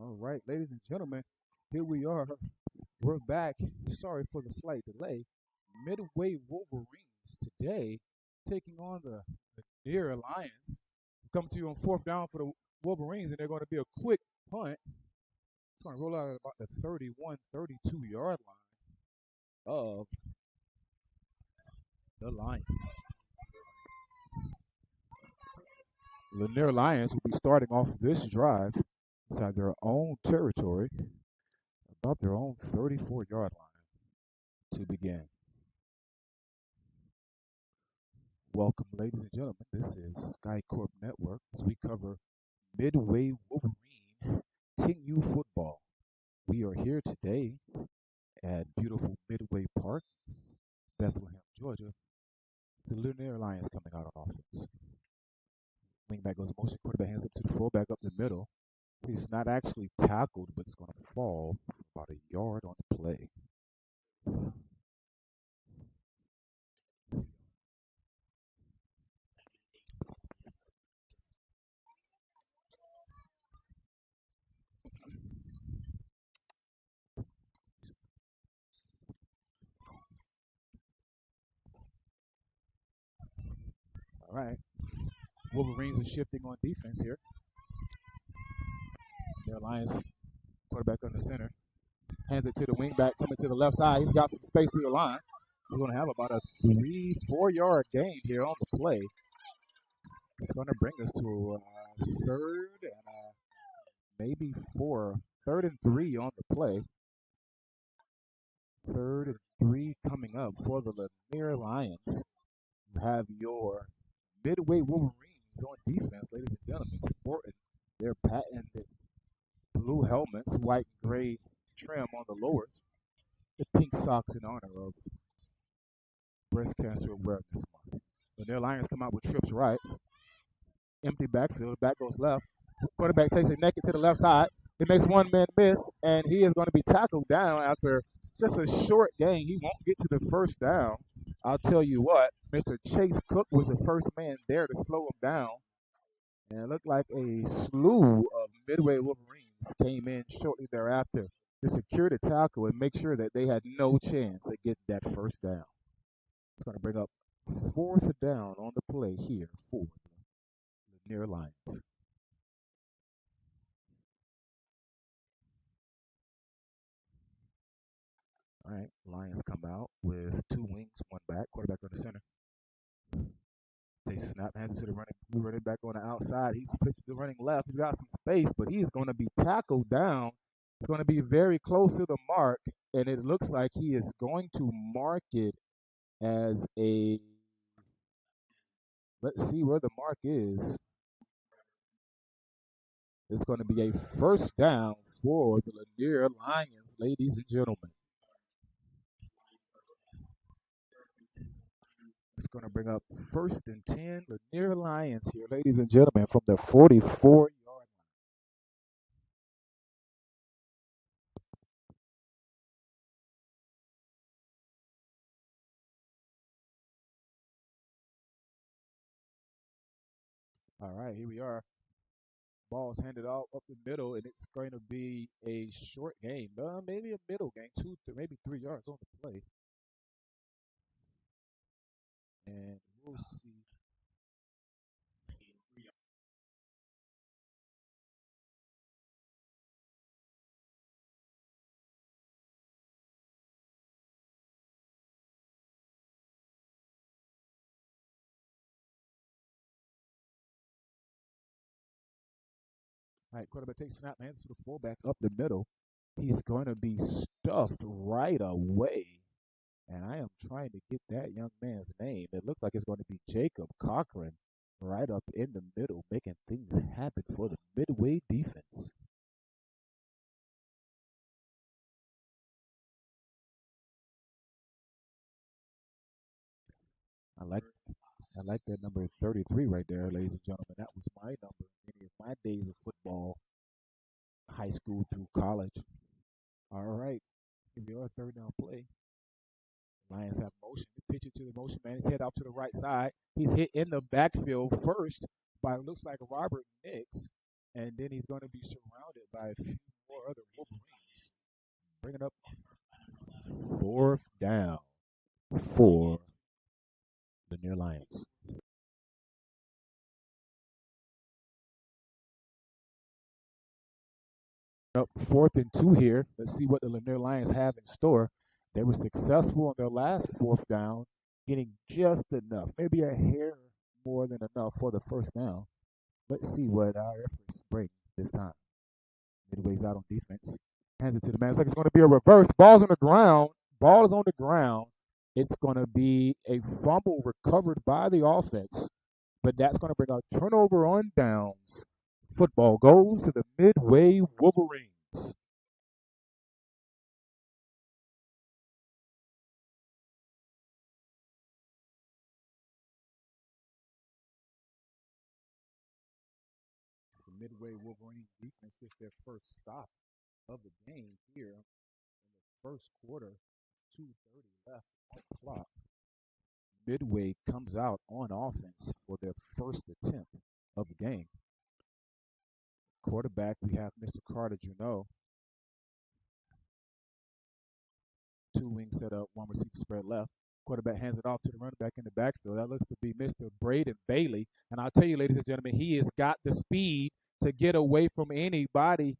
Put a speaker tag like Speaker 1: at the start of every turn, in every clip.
Speaker 1: All right, ladies and gentlemen, here we are. We're back. Sorry for the slight delay. Midway Wolverines today taking on the Lanier Lions. Come to you on fourth down for the Wolverines, and they're going to be a quick punt. It's going to roll out at about the 31, 32-yard line of the Lions. Lanier Lions will be starting off this drive inside their own territory, about their own 34-yard line to begin. Welcome, ladies and gentlemen. This is SkyCorp Network as we cover Midway Wolverine 10u football. We are here today at beautiful Midway Park, Bethlehem, Georgia. The Lanier Lions coming out on offense. Wingback goes in motion, quarterback hands up to the fullback up the middle. He's not actually tackled, but it's going to fall about a yard on the play. All right. Wolverines are shifting on defense here. The Lions quarterback on the center. Hands it to the wingback coming to the left side. He's got some space through the line. He's going to have about a 3-4 yard gain here on the play. It's going to bring us to third and maybe four. 3rd and 3 on the play. 3rd and 3 coming up for the Lanier Lions. You have your Midway Wolverines on defense, ladies and gentlemen, sporting their patented blue helmets, white and gray trim on the lowers, the pink socks in honor of Breast Cancer Awareness Month. Lanier Lions come out with trips right. Empty backfield. Back goes left. Quarterback takes it naked to the left side. He makes one man miss, and he is going to be tackled down after just a short gain. He won't get to the first down. I'll tell you what, Mr. Chase Cook was the first man there to slow him down. And it looked like a slew of Midway Wolverines came in shortly thereafter to secure the tackle and make sure that they had no chance at getting that first down. It's going to bring up 4th down on the play here for the Lanier Lions. All right, Lions come out with 2 wings, 1 back, quarterback on the center. Takes snap, hands it to the running back on the outside. He's pitched the running left. He's got some space, but he's going to be tackled down. It's going to be very close to the mark, and it looks like he is going to mark it as a, let's see where the mark is. It's going to be a first down for the Lanier Lions, ladies and gentlemen. It's going to bring up 1st and 10, Lanier Lions here, ladies and gentlemen, from the 44-yard line. All right, here we are. Ball's handed off up the middle, and it's going to be a short game. Maybe a middle game, maybe 3 yards on the play. And we'll see. All right, quarterback takes snap, hands to the fullback up the middle. He's going to be stuffed right away. And I am trying to get that young man's name. It looks like it's going to be Jacob Cochran right up in the middle, making things happen for the Midway defense. I like that number 33 right there, ladies and gentlemen. That was my number in my days of football, high school through college. All right, here we are, 3rd down play. Lions have motion. Pitch it to the motion man. He's head off to the right side. He's hit in the backfield first by, it looks like, Robert Nix. And then he's going to be surrounded by a few for other Wolverines. Bringing up 4th down for the Lanier Lions. Up 4th and 2 here. Let's see what the Lanier Lions have in store. They were successful on their last 4th down, getting just enough, maybe a hair more than enough for the 1st down. Let's see what our efforts bring this time. Midway's out on defense. Hands it to the man. It's like it's going to be a reverse. Ball's on the ground. Ball is on the ground. It's going to be a fumble recovered by the offense, but that's going to bring a turnover on downs. Football goes to the Midway Wolverines. The Midway Wolverine defense gets their first stop of the game here in the first quarter. 2:30 left on the clock. Midway comes out on offense for their first attempt of the game. Quarterback, we have Mr. Carter Juneau. 2 wings set up, 1 receiver spread left. Quarterback hands it off to the running back in the backfield. That looks to be Mr. Braden Bailey. And I'll tell you, ladies and gentlemen, he has got the speed to get away from anybody,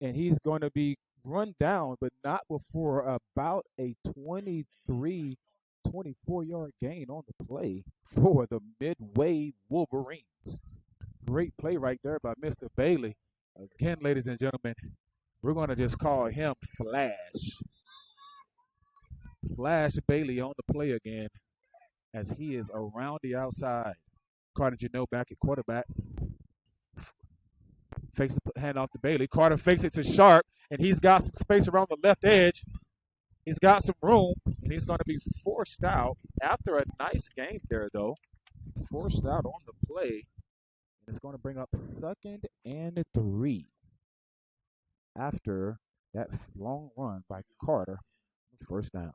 Speaker 1: and he's going to be run down, but not before about a 23, 24-yard gain on the play for the Midway Wolverines. Great play right there by Mr. Bailey. Again, ladies and gentlemen, we're going to just call him Flash. Flash Bailey on the play again as he is around the outside. Carter Juneau back at quarterback. Fakes the hand off to Bailey. Carter fakes it to Sharp, and he's got some space around the left edge. He's got some room, and he's going to be forced out after a nice game there, though. Forced out on the play. It's going to bring up 2nd and 3 after that long run by Carter. 1st down.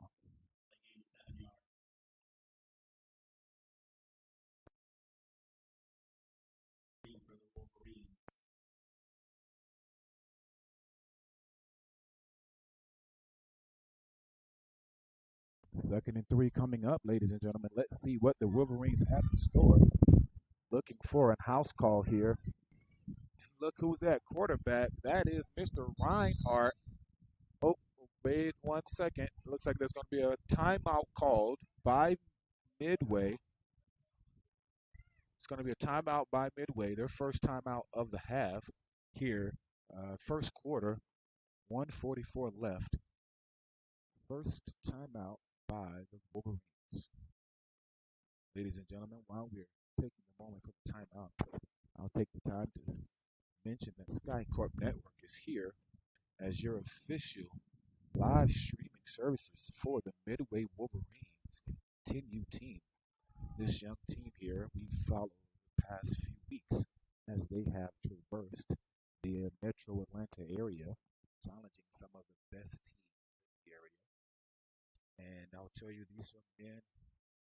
Speaker 1: Second and 3 coming up, ladies and gentlemen. Let's see what the Wolverines have in store. Looking for a house call here. Look who's at quarterback. That is Mr. Reinhardt. Oh, wait 1 second. Looks like there's going to be a timeout called by Midway. It's going to be a timeout by Midway. Their first timeout of the half here. First quarter, 1:44 left. First timeout by the Wolverines. Ladies and gentlemen, while we're taking a moment for the timeout, I'll take the time to mention that SkyCorp Network is here as your official live streaming services for the Midway Wolverines 10u team. This young team here, we've followed the past few weeks as they have traversed the metro Atlanta area, challenging some of the best teams in the area. And I'll tell you, these young men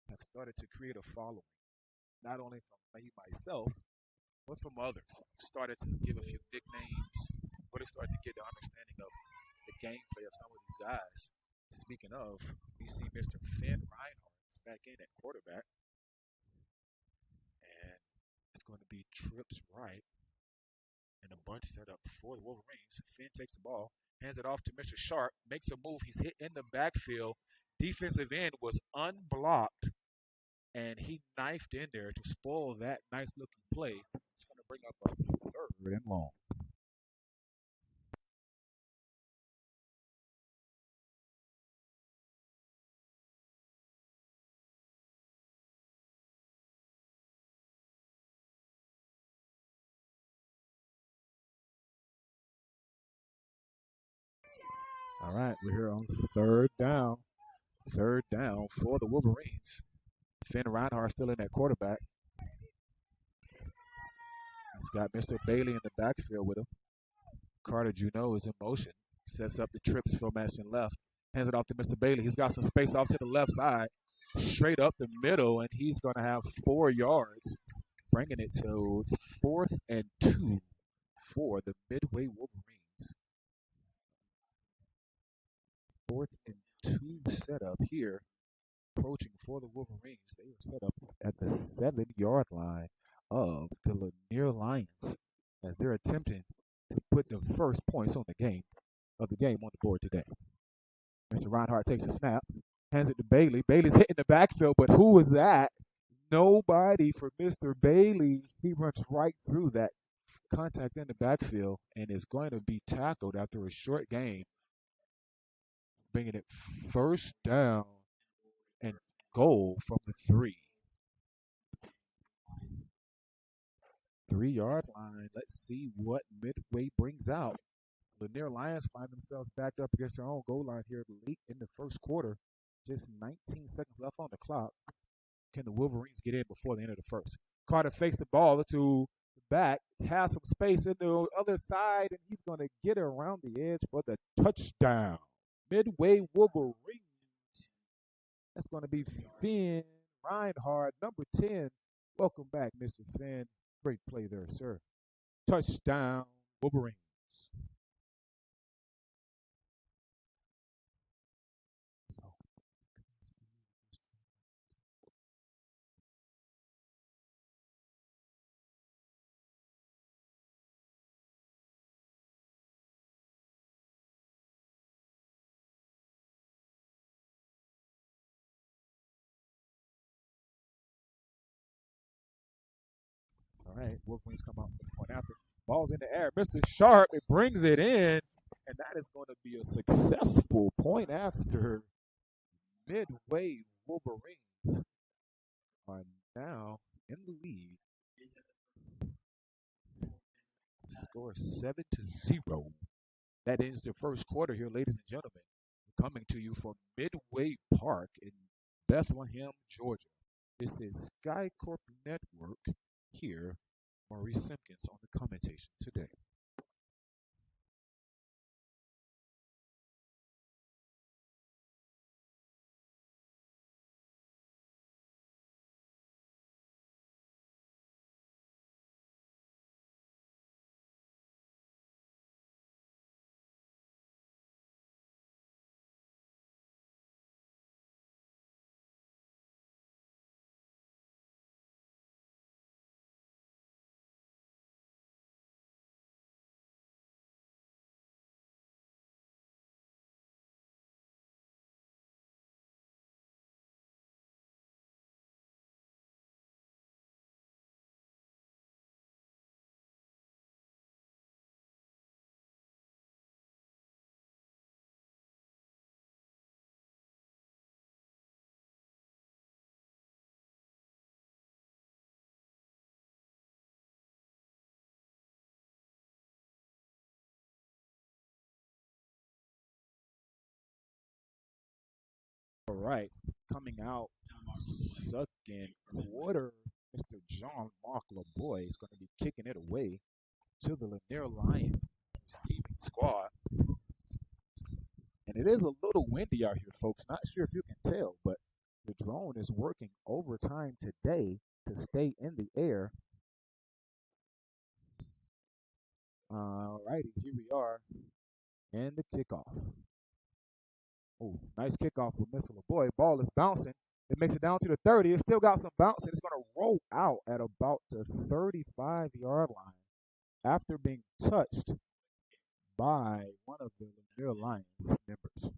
Speaker 1: have started to create a following, not only from me, myself, but from others. Started to give a few nicknames, really started to get the understanding of the gameplay of some of these guys. Speaking of, we see Mr. Finn Reinhardt back in at quarterback. And it's going to be trips right and a bunch set up for the Wolverines. Finn takes the ball, hands it off to Mr. Sharp, makes a move. He's hit in the backfield. Defensive end was unblocked, and he knifed in there to spoil that nice-looking play. It's going to bring up a 3rd and long. All right, we're here on 3rd down. 3rd down for the Wolverines. Finn Reinhardt still in that quarterback. He's got Mr. Bailey in the backfield with him. Carter Juneau is in motion. Sets up the trips formation left. Hands it off to Mr. Bailey. He's got some space off to the left side. Straight up the middle, and he's going to have 4 yards, bringing it to 4th and 2 for the Midway Wolverines. set up here, approaching for the Wolverines. They are set up at the 7-yard line of the Lanier Lions as they're attempting to put the first points on the game on the board today. Mr. Reinhardt takes a snap, hands it to Bailey. Bailey's hitting the backfield, but who was that? Nobody for Mr. Bailey. He runs right through that contact in the backfield and is going to be tackled after a short gain, bringing it first down and goal from the 3-yard line. Let's see what Midway brings out. Lanier Lions find themselves backed up against their own goal line here late in the first quarter. Just 19 seconds left on the clock. Can the Wolverines get in before the end of the first? Carter fakes the ball to the back, has some space in the other side, and he's going to get around the edge for the touchdown. Midway Wolverines. That's going to be Finn Reinhardt, number 10. Welcome back, Mr. Finn. Great play there, sir. Touchdown, Wolverines. All right, Wolverines come out for the point after. Ball's in the air. Mr. Sharp, it brings it in, and that is going to be a successful point after. Midway Wolverines are now in the lead. Score 7-0. That ends the first quarter here, ladies and gentlemen. Coming to you from Midway Park in Bethlehem, Georgia. This is Sky Corp Network here. Maurice Simpkins on the commentation today. All right, coming out second quarter, Mr. John Mark LeBoy is going to be kicking it away to the Lanier Lion receiving squad. And it is a little windy out here, folks. Not sure if you can tell, but the drone is working overtime today to stay in the air. All righty, here we are, and the kickoff. Oh, nice kickoff with Mr. LeBoy. Ball is bouncing. It makes it down to the 30. It's still got some bounce, and it's going to roll out at about the 35-yard line after being touched by one of the Lanier Lions members.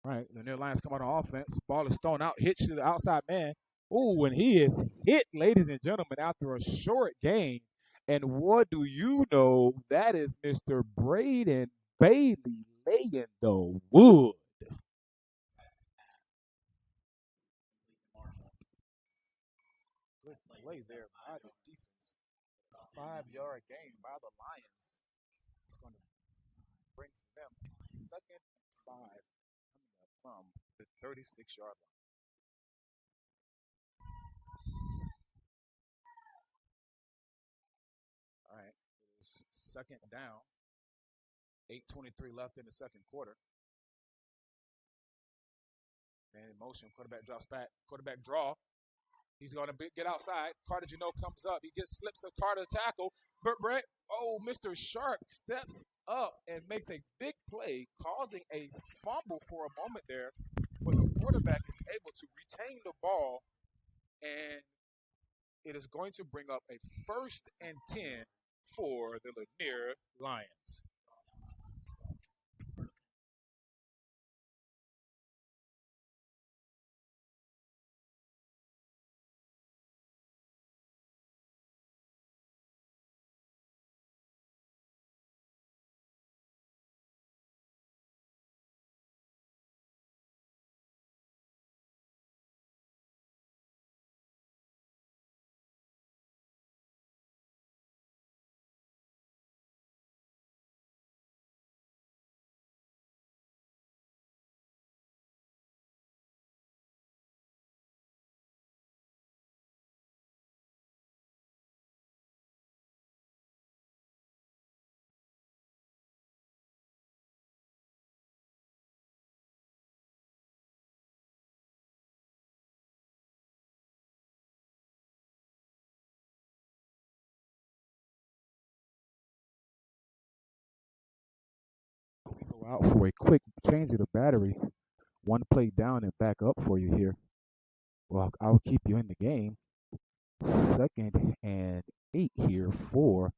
Speaker 1: All right, Lanier Lions come out on offense. Ball is thrown out, hits to the outside man. Ooh, and he is hit, ladies and gentlemen, after a short gain. And what do you know? That is Mr. Braden Bailey laying the wood. Good play there by the defense. 5-yard gain by the Lions. It's going to bring them a 2nd and 5 coming up from the 36-yard line. All right, it is 2nd down. 8:23 left in the 2nd quarter. Man in motion. Quarterback drops back. Quarterback draw. He's going to get outside. Carter Janot comes up. He gets slips of Carter's tackle. But Brett, Mr. Sharp steps up and makes a big play, causing a fumble for a moment there. But the quarterback is able to retain the ball, and it is going to bring up a 1st and 10 for the Lanier Lions. We go out for a quick change of the battery. One play down and back up for you here. Well, I'll keep you in the game. 2nd and 8 here for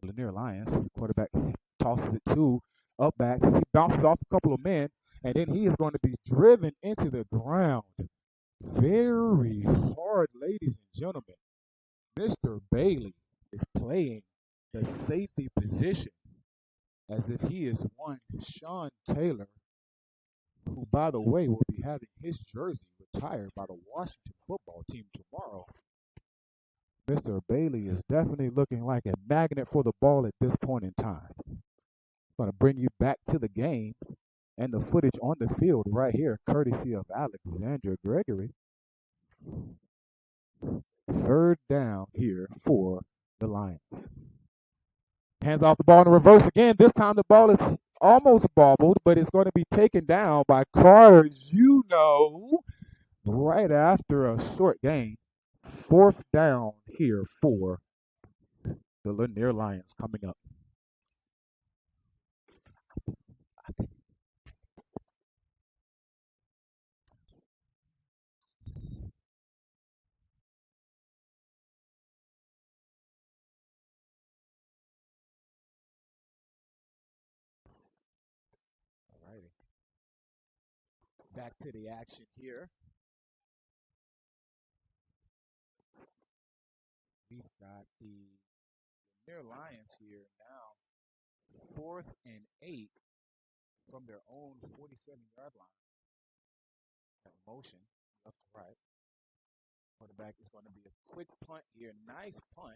Speaker 1: Lanier Lions. Quarterback tosses it to up back. He bounces off a couple of men, and then he is going to be driven into the ground. Very hard, ladies and gentlemen. Mr. Bailey is playing the safety position as if he is one Sean Taylor, who, by the way, will be having his jersey retired by the Washington football team tomorrow. Mr. Bailey is definitely looking like a magnet for the ball at this point in time. I'm going to bring you back to the game and the footage on the field right here, courtesy of Alexander Gregory. 3rd down here for the Lions. Hands off the ball in reverse again. This time the ball is almost bobbled, but it's going to be taken down by Carter right after a short gain. 4th down here for the Lanier Lions coming up. All righty. Back to the action here. We've got the Lanier Lions here now. 4th and 8 from their own 47-yard line. Motion left to right. Quarterback is going to be a quick punt here. Nice punt.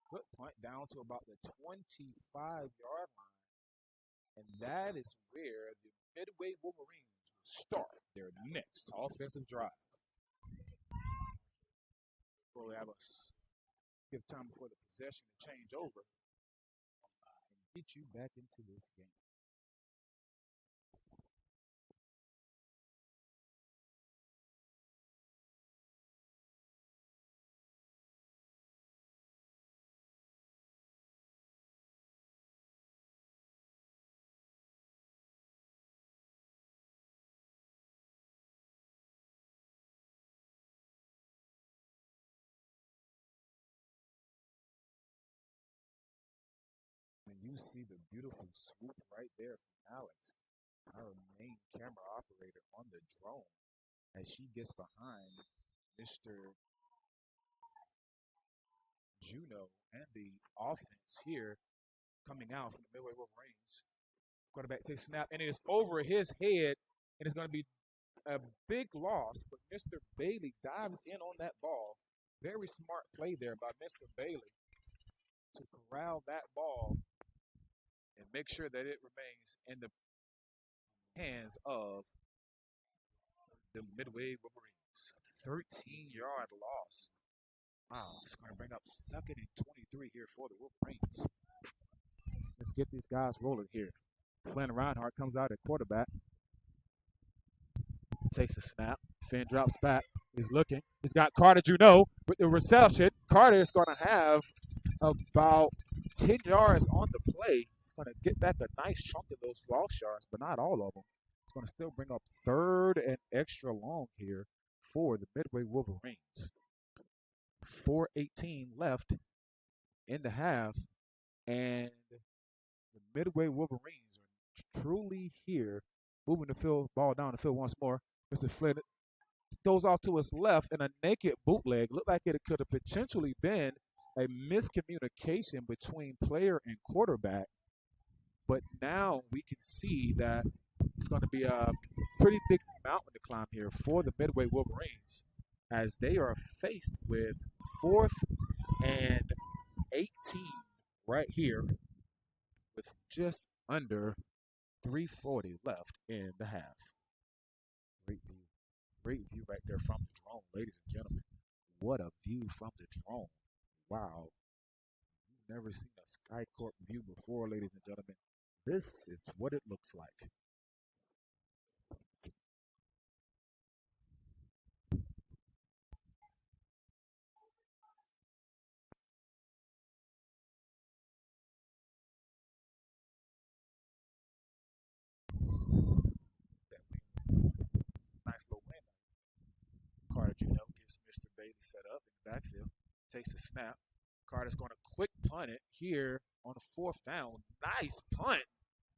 Speaker 1: Good punt down to about the 25-yard line. And that is where the Midway Wolverines will start their next offensive drive. We'll have us give time before the possession to change over and get you back into this game. And you see the beautiful swoop right there from Alex, our main camera operator on the drone, as she gets behind Mr. Juno and the offense here coming out from the Midway Wolverines. Quarterback takes snap, and it is over his head, and it's going to be a big loss, but Mr. Bailey dives in on that ball Very smart play there by Mr. Bailey to corral that ball and make sure that it remains in the hands of the Midway Wolverines. 13-yard loss. Wow, it's going to bring up 2nd and 23 here for the Wolverines. Let's get these guys rolling here. Flynn Reinhardt comes out at quarterback. Takes a snap. Finn drops back. He's looking. He's got Carter Juneau with the reception. Carter is going to have about 10 yards on the play. He's going to get back a nice chunk of those lost yards, but not all of them. It's going to still bring up 3rd and extra long here for the Midway Wolverines. 4:18 left in the half, and the Midway Wolverines are truly here, moving the ball down the field once more. Mr. Flynn goes off to his left, and a naked bootleg looked like it could have potentially been a miscommunication between player and quarterback. But now we can see that it's going to be a pretty big mountain to climb here for the Midway Wolverines, as they are faced with 4th and 18 right here with just under 3:40 left in the half. Great view right there from the drone, ladies and gentlemen. What a view from the drone. Wow. You've never seen a SkyCorp view before, ladies and gentlemen. This is what it looks like. Nice little win. Carter Juneau gets Mr. Bailey set up in the backfield. Takes a snap. Carter's going to quick punt it here on the 4th down. Nice punt.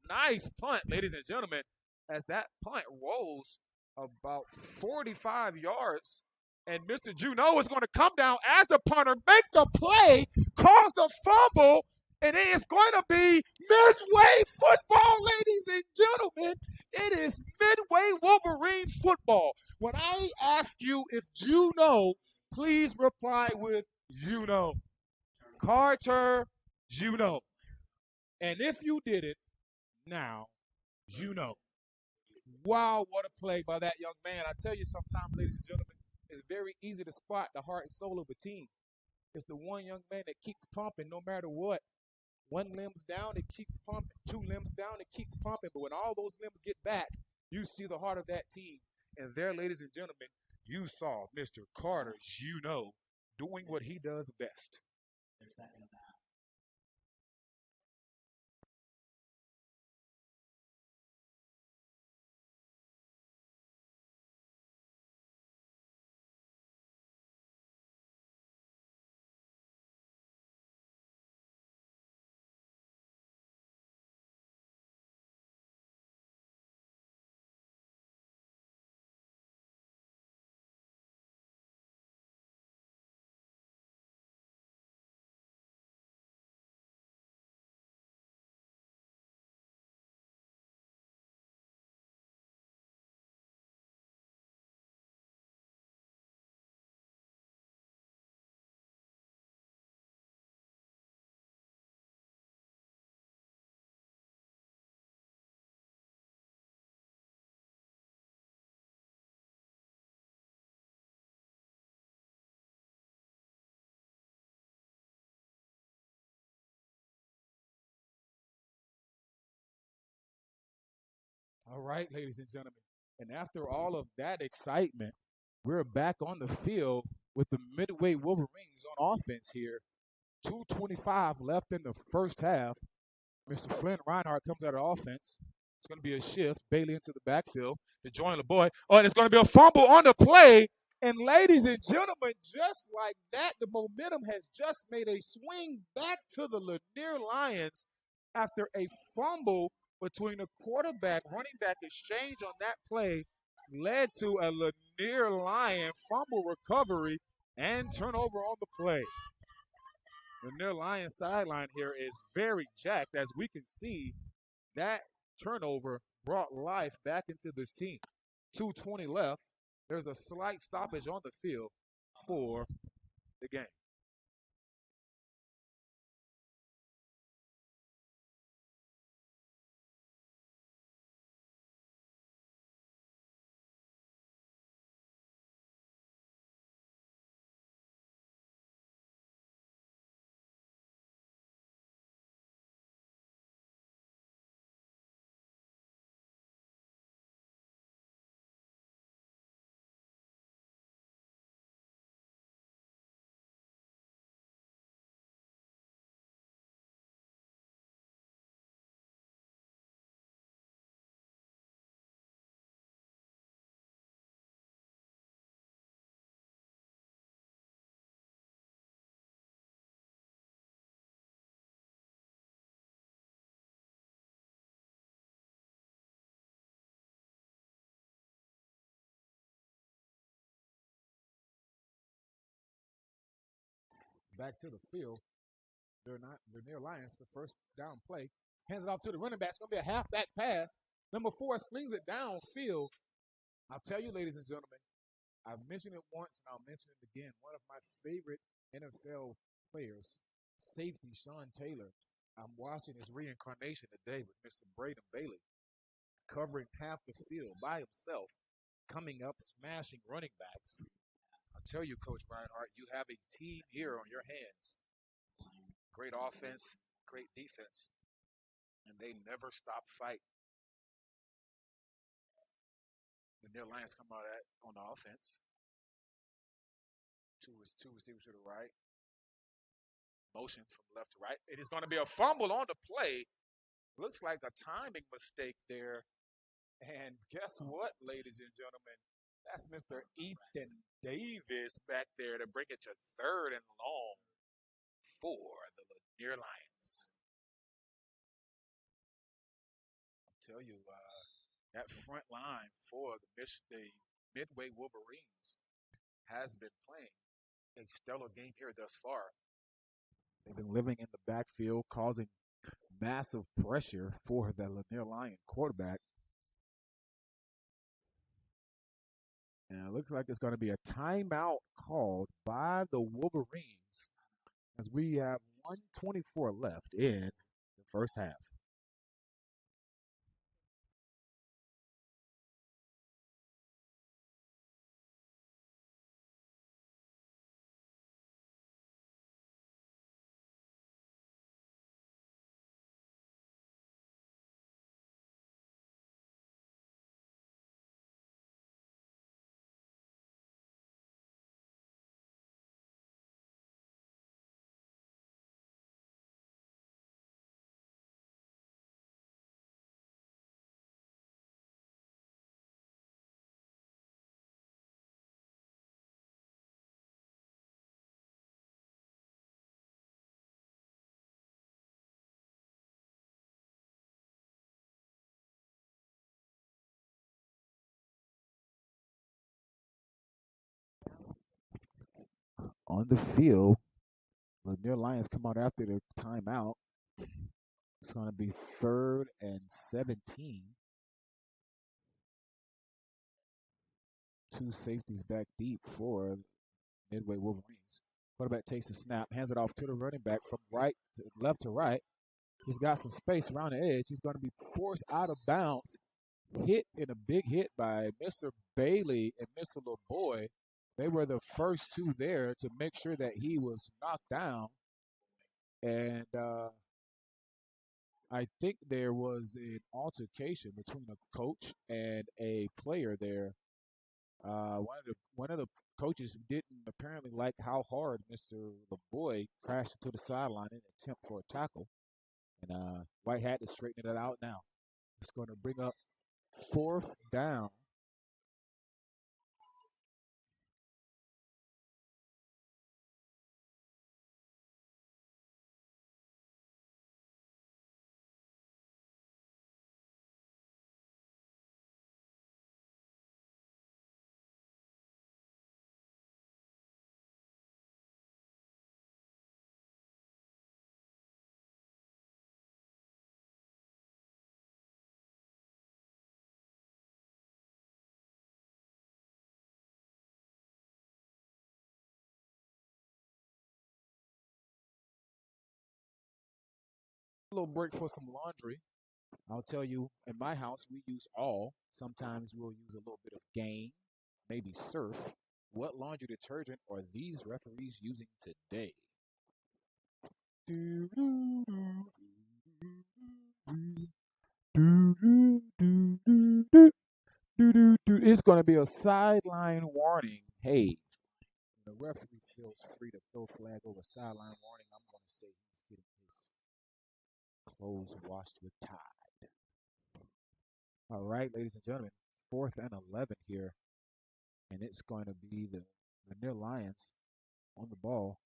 Speaker 1: Nice punt, ladies and gentlemen, as that punt rolls about 45 yards. And Mr. Juneau is going to come down as the punter, make the play, cause the fumble, and it is going to be Midway football, ladies and gentlemen. It is Midway Wolverine football. When I ask you if you know, please reply with you know. Carter Juneau. And if you did it, now you know. Wow, what a play by that young man. I tell you sometimes, ladies and gentlemen, it's very easy to spot the heart and soul of a team. It's the one young man that keeps pumping no matter what. 1 limb's down, it keeps pumping. 2 limbs down, it keeps pumping. But when all those limbs get back, you see the heart of that team. And there, ladies and gentlemen, you saw Mr. Carter Juneau doing what he does best. All right, ladies and gentlemen. And after all of that excitement, we're back on the field with the Midway Wolverines on offense here. 2:25 left in the first half. Mr. Flynn Reinhardt comes out of offense. It's going to be a shift. Bailey into the backfield to join the boy. Oh, and it's going to be a fumble on the play. And ladies and gentlemen, just like that, the momentum has just made a swing back to the Lanier Lions after a fumble between the quarterback, running back exchange on that play led to a Lanier Lion fumble recovery and turnover on the play. The Lanier Lion sideline here is very jacked, as we can see that turnover brought life back into this team. 2:20 left. There's a slight stoppage on the field for the game. Back to the field. They're near Lions for first down play. Hands it off to the running back. It's going to be a halfback pass. Number 4 slings it downfield. I'll tell you, ladies and gentlemen, I've mentioned it once and I'll mention it again. One of my favorite NFL players, safety Sean Taylor. I'm watching his reincarnation today with Mr. Braden Bailey, covering half the field by himself, coming up, smashing running backs. I'll tell you, Coach Reinhardt, you have a team here on your hands. Great offense, great defense, and they never stop fighting. The near Lions come out at on the offense. Two receivers to the right. Motion from left to right. It is going to be a fumble on the play. Looks like a timing mistake there. And guess what, ladies and gentlemen? That's Mr. Ethan Davis back there to bring it to 3rd and long for the Lanier Lions. I'll tell you, that front line for the Midway Wolverines has been playing a stellar game here thus far. They've been living in the backfield, causing massive pressure for the Lanier Lion quarterback. And it looks like it's going to be a timeout called by the Wolverines as we have 1:24 left in the first half. On the field, Lanier Lions come out after the timeout. It's going to be 3rd and 17. Two safeties back deep for Midway Wolverines. Quarterback takes a snap, hands it off to the running back from left to right. He's got some space around the edge. He's going to be forced out of bounds. Hit in a big hit by Mr. Bailey and Mr. LeBoy. They were the first two there to make sure that he was knocked down. And I think there was an altercation between a coach and a player there. One of the coaches didn't apparently like how hard Mr. LeBoy crashed into the sideline in an attempt for a tackle. And White Hat is straightening it out now. It's going to bring up 4th down. little break for some laundry. I'll tell you, in my house, we use all. Sometimes we'll use a little bit of Gain, maybe Surf. What laundry detergent are these referees using today? It's going to be a sideline warning. Hey, the referee feels free to throw flag over sideline warning. I'm going to say he's getting his clothes washed with Tide. All right, ladies and gentlemen, 4th and 11 here, and it's going to be the Lanier Lions on the ball.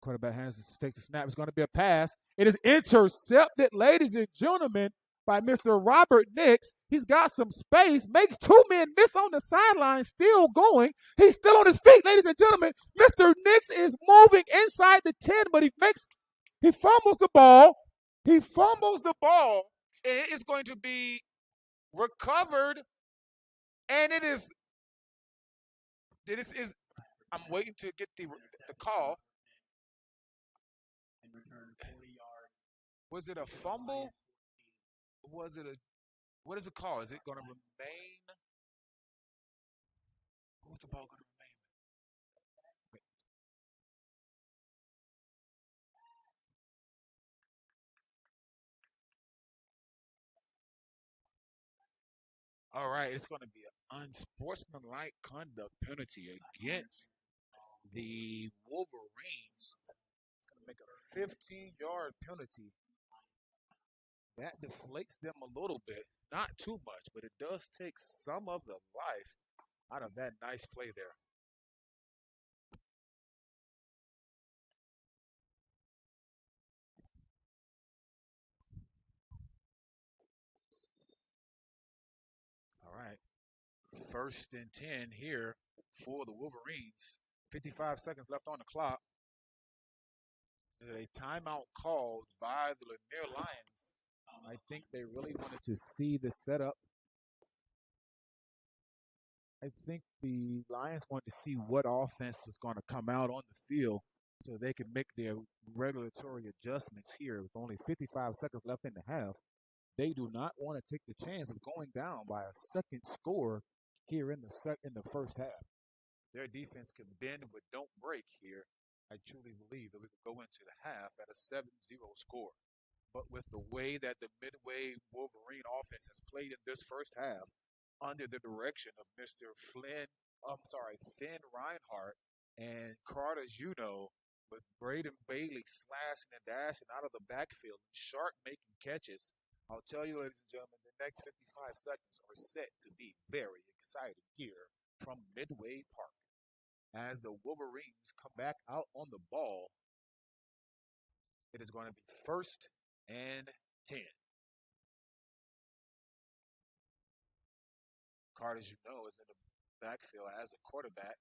Speaker 1: Quarterback takes a snap. It's going to be a pass. It is intercepted, ladies and gentlemen, by Mr. Robert Nix. He's got some space, makes 2 men miss on the sideline, still going. He's still on his feet, ladies and gentlemen. Mr. Nix is moving inside the 10, but he fumbles the ball. He fumbles the ball, and it is going to be recovered, and it is I'm waiting to get the call. Was it a fumble? Was it what is it called? Is it going to remain? What's the ball going to remain? All right, it's going to be an unsportsmanlike conduct penalty against the Wolverines. It's going to make a 15-yard penalty. That deflates them a little bit. Not too much, but it does take some of the life out of that nice play there. All right. 1st and 10 here for the Wolverines. 55 seconds left on the clock. There's a timeout called by the Lanier Lions. I think they really wanted to see the setup. I think the Lions wanted to see what offense was going to come out on the field so they could make their regulatory adjustments here with only 55 seconds left in the half. They do not want to take the chance of going down by a second score here in the first half. Their defense can bend but don't break here. I truly believe that we could go into the half at a 7-0 score. But with the way that the Midway Wolverine offense has played in this first half, under the direction of Mr. Finn Reinhardt and Carter Juno, with Braden Bailey slashing and dashing out of the backfield and Sharp making catches, I'll tell you, ladies and gentlemen, the next 55 seconds are set to be very exciting here from Midway Park. As the Wolverines come back out on the ball, it is going to be 1st and 10. Carter, as you know, is in the backfield as a quarterback.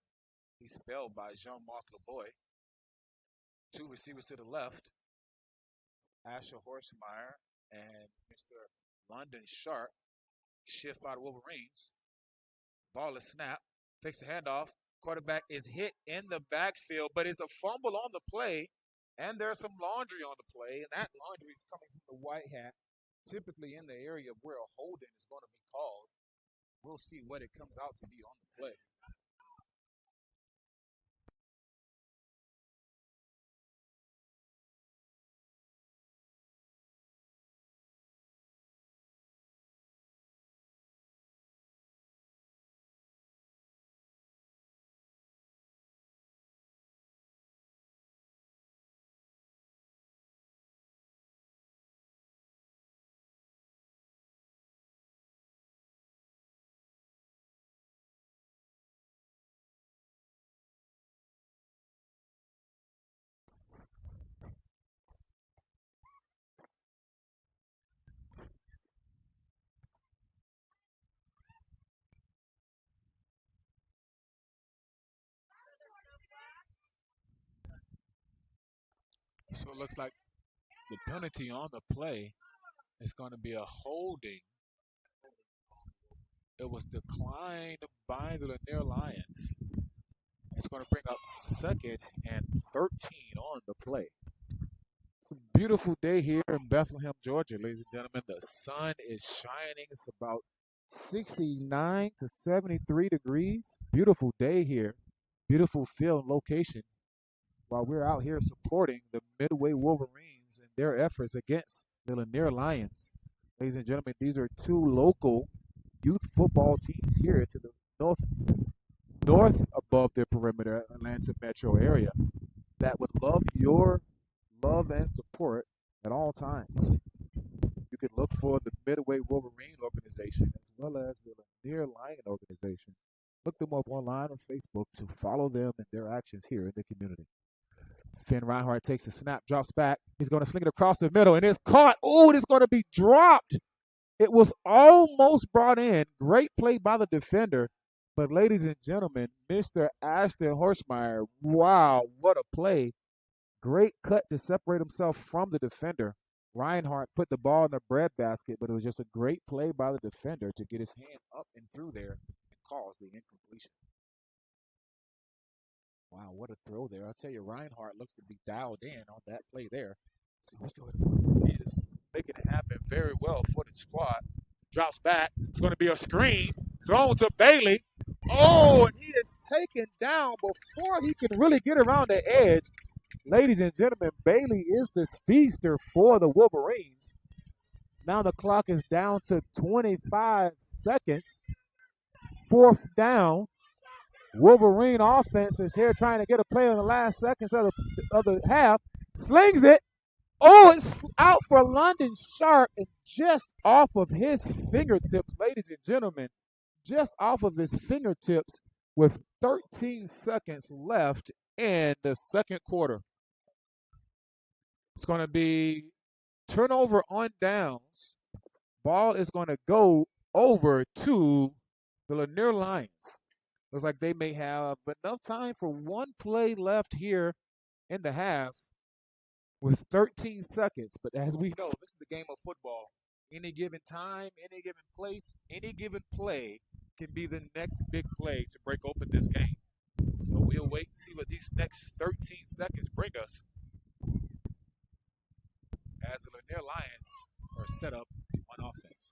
Speaker 1: He's spelled by Jean-Marc LeBoy. 2 receivers to the left, Asher Horsemeyer and Mr. London Sharp. Shift by the Wolverines. Ball is snapped. Fakes the handoff. Quarterback is hit in the backfield, but it's a fumble on the play, and there's some laundry on the play, and that laundry is coming from the white hat, typically in the area where a holding is going to be called. We'll see what it comes out to be on the play. So it looks like the penalty on the play is going to be a holding. It was declined by the Lanier Lions. It's going to bring up 2nd and 13 on the play. It's a beautiful day here in Bethlehem, Georgia, ladies and gentlemen. The sun is shining. It's about 69 to 73 degrees. Beautiful day here. Beautiful field location while we're out here supporting the Midway Wolverines and their efforts against the Lanier Lions. Ladies and gentlemen, these are two local youth football teams here to the north above the perimeter Atlanta metro area that would love your love and support at all times. You can look for the Midway Wolverine organization as well as the Lanier Lion organization. Look them up online on Facebook to follow them and their actions here in the community. Finn Reinhardt takes the snap, drops back. He's going to sling it across the middle, and it's caught. Oh, it's going to be dropped. It was almost brought in. Great play by the defender. But ladies and gentlemen, Mr. Ashton Horschmeyer, wow, what a play. Great cut to separate himself from the defender. Reinhardt put the ball in the breadbasket, but it was just a great play by the defender to get his hand up and through there and cause the incompletion. Wow, what a throw there. I'll tell you, Reinhardt looks to be dialed in on that play there. So let's go ahead. He is making it happen very well for the squad. Drops back. It's going to be a screen. Thrown to Bailey. Oh, and he is taken down before he can really get around the edge. Ladies and gentlemen, Bailey is the speedster for the Wolverines. Now the clock is down to 25 seconds. Fourth down. Wolverine offense is here trying to get a play in the last seconds of the half. Slings it. Oh, it's out for London Sharp, and just off of his fingertips, ladies and gentlemen, just off of his fingertips with 13 seconds left in the second quarter. It's going to be turnover on downs. Ball is going to go over to the Lanier Lions. Looks like they may have enough time for one play left here in the half with 13 seconds. But as we know, this is the game of football. Any given time, any given place, any given play can be the next big play to break open this game. So we'll wait and see what these next 13 seconds bring us as the Lanier Lions are set up on offense.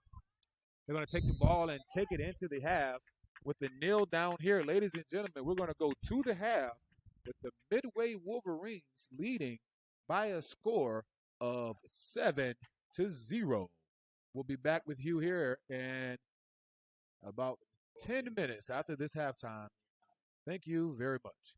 Speaker 1: They're going to take the ball and take it into the half with the nil down here. Ladies and gentlemen, we're going to go to the half with the Midway Wolverines leading by a score of 7-0. We'll be back with you here in about 10 minutes after this halftime. Thank you very much.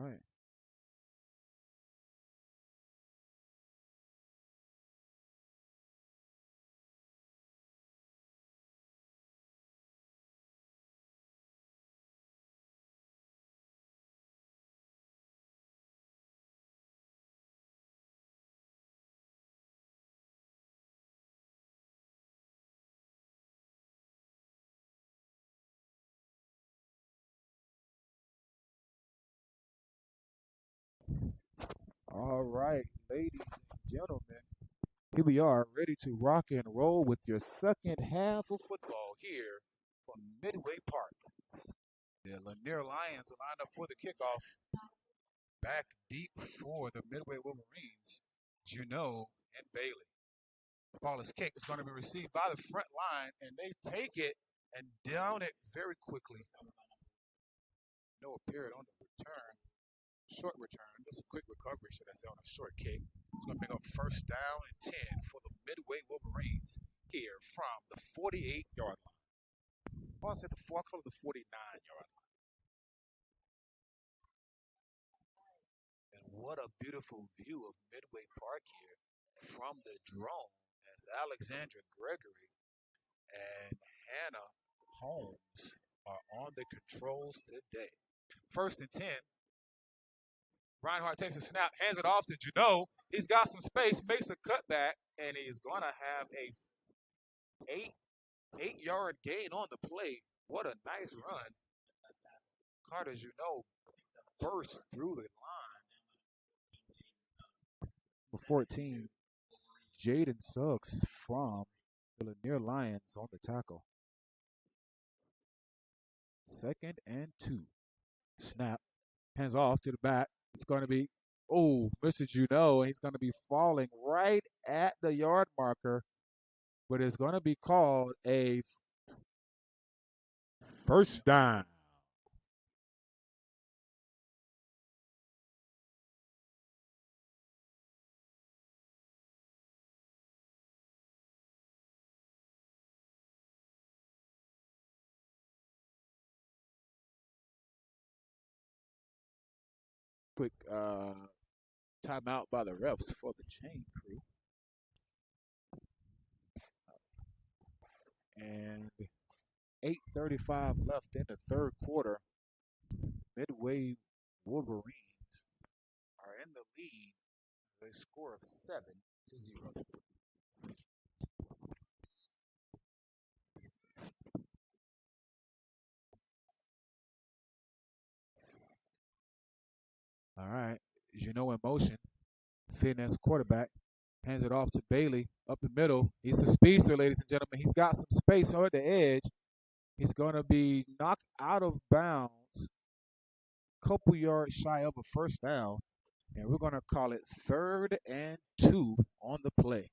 Speaker 1: right. All right, ladies and gentlemen, here we are, ready to rock and roll with your second half of football here from Midway Park. The Lanier Lions line up for the kickoff. Back deep for the Midway Wolverines, Juneau and Bailey. The ball is kicked. It's going to be received by the front line, and they take it and down it very quickly. No appearance on the return. Short return. Just a quick recovery, should I say, on a short kick. It's going to pick up first down and 10 for the Midway Wolverines here from the 48-yard line. I want to say the 49-yard line. And what a beautiful view of Midway Park here from the drone as Alexandra Gregory and Hannah Holmes are on the controls today. First and 10. Reinhardt takes a snap, hands it off to Juneau. He's got some space, makes a cutback, and he's going to have a eight-yard gain on the play. What a nice run. Carter Juneau burst through the line. Number 14, Jaden Suggs from the Lanier Lions on the tackle. Second and 2. Snap. Hands off to the back. It's going to be, Mr. Juneau, and he's going to be falling right at the yard marker, but it's going to be called a first down. Quick timeout by the refs for the chain crew. And 8:35 left in the third quarter. Midway Wolverines are in the lead with a score of 7-0. All right, Juneau in motion. Fitness quarterback. Hands it off to Bailey up the middle. He's the speedster, ladies and gentlemen. He's got some space on the edge. He's going to be knocked out of bounds, couple yards shy of a first down, and we're going to call it 3rd and 2 on the play.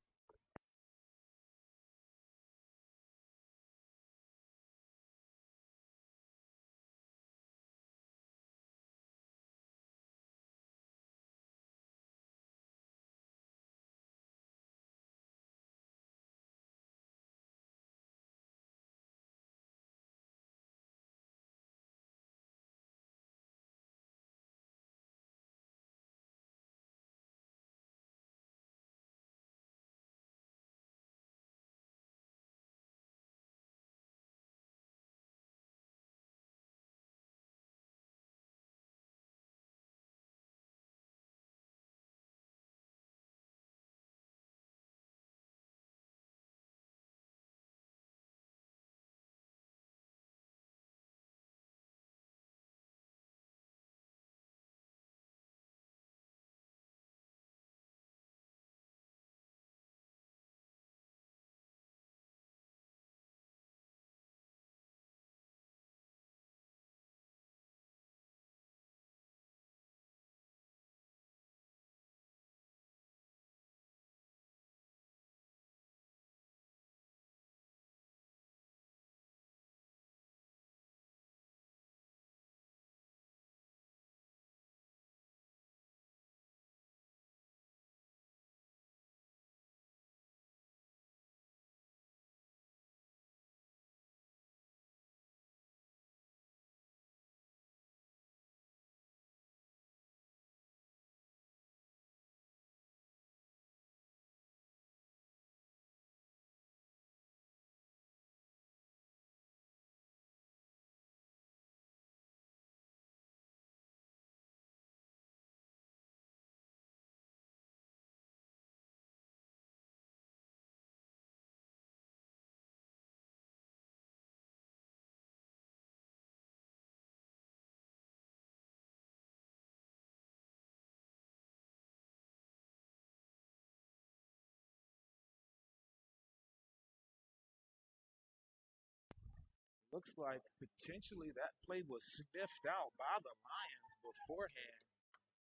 Speaker 2: Looks like potentially that play was sniffed out by the Lions beforehand.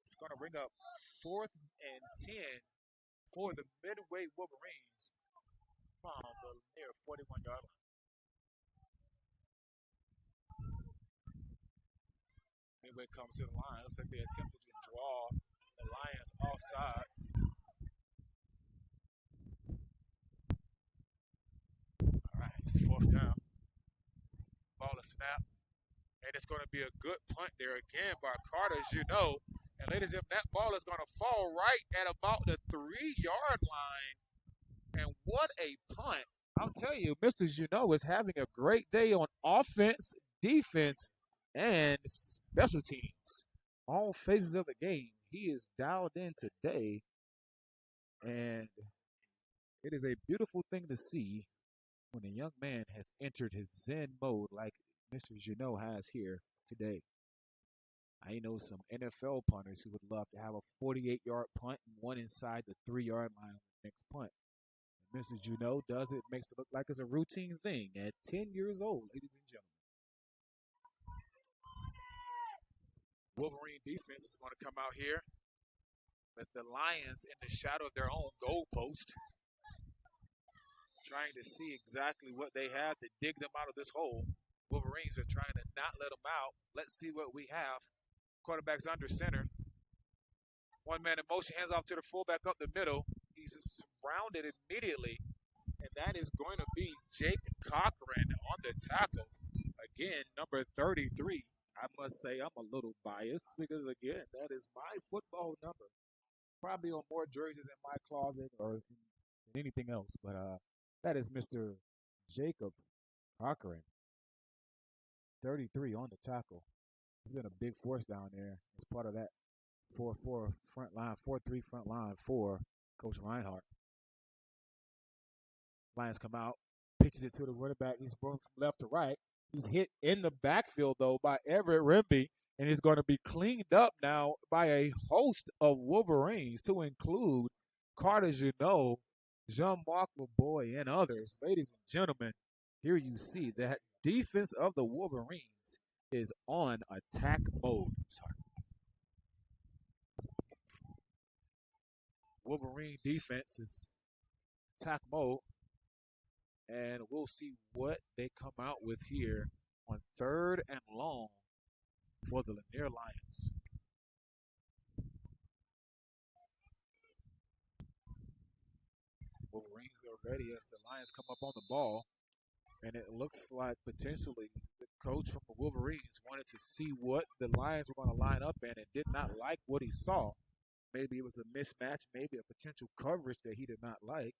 Speaker 2: It's going to bring up 4th and 10 for the Midway Wolverines from the near 41-yard line. Midway comes to the line. Looks like they attempted to draw the Lions offside. All right, it's 4th down. Ball is snapped. And it's going to be a good punt there again by Carter, as you know. And ladies and gentlemen, that ball is going to fall right at about the 3-yard line. And what a punt. I'll tell you, Mr. Juneau is having a great day on offense, defense, and special teams. All phases of the game. He is dialed in today. And it is a beautiful thing to see when a young man has entered his Zen mode like Mr. Juneau has here today. I know some NFL punters who would love to have a 48-yard punt and one inside the 3-yard line on the next punt. And Mr. Juneau does it, makes it look like it's a routine thing at 10 years old, ladies and gentlemen. Wolverine defense is going to come out here with the Lions in the shadow of their own goalpost, trying to see exactly what they have to dig them out of this hole. Wolverines are trying to not let them out. Let's see what we have. Quarterback's under center. One man in motion, hands off to the fullback up the middle. He's surrounded immediately, and that is going to be Jake Cochran on the tackle. Again, number 33. I must say I'm a little biased because, again, that is my football number. Probably on more jerseys in my closet or than anything else, but that is Mr. Jacob Cochran, 33 on the tackle. He's been a big force down there as part of that 4-4 front line, 4-3 front line for Coach Reinhardt. Lions come out, pitches it to the running back. He's going from left to right. He's hit in the backfield, though, by Everett Rimby, and he's going to be cleaned up now by a host of Wolverines to include Carter Juneau, Jean-Marc LeBoy, and others. Ladies and gentlemen, here you see that defense of the Wolverines is on attack mode. Wolverine defense is attack mode, and we'll see what they come out with here on 3rd and long for the Lanier Lions. Wolverines are ready as the Lions come up on the ball, and it looks like potentially the coach from the Wolverines wanted to see what the Lions were going to line up in and did not like what he saw. Maybe it was a mismatch, maybe a potential coverage that he did not like,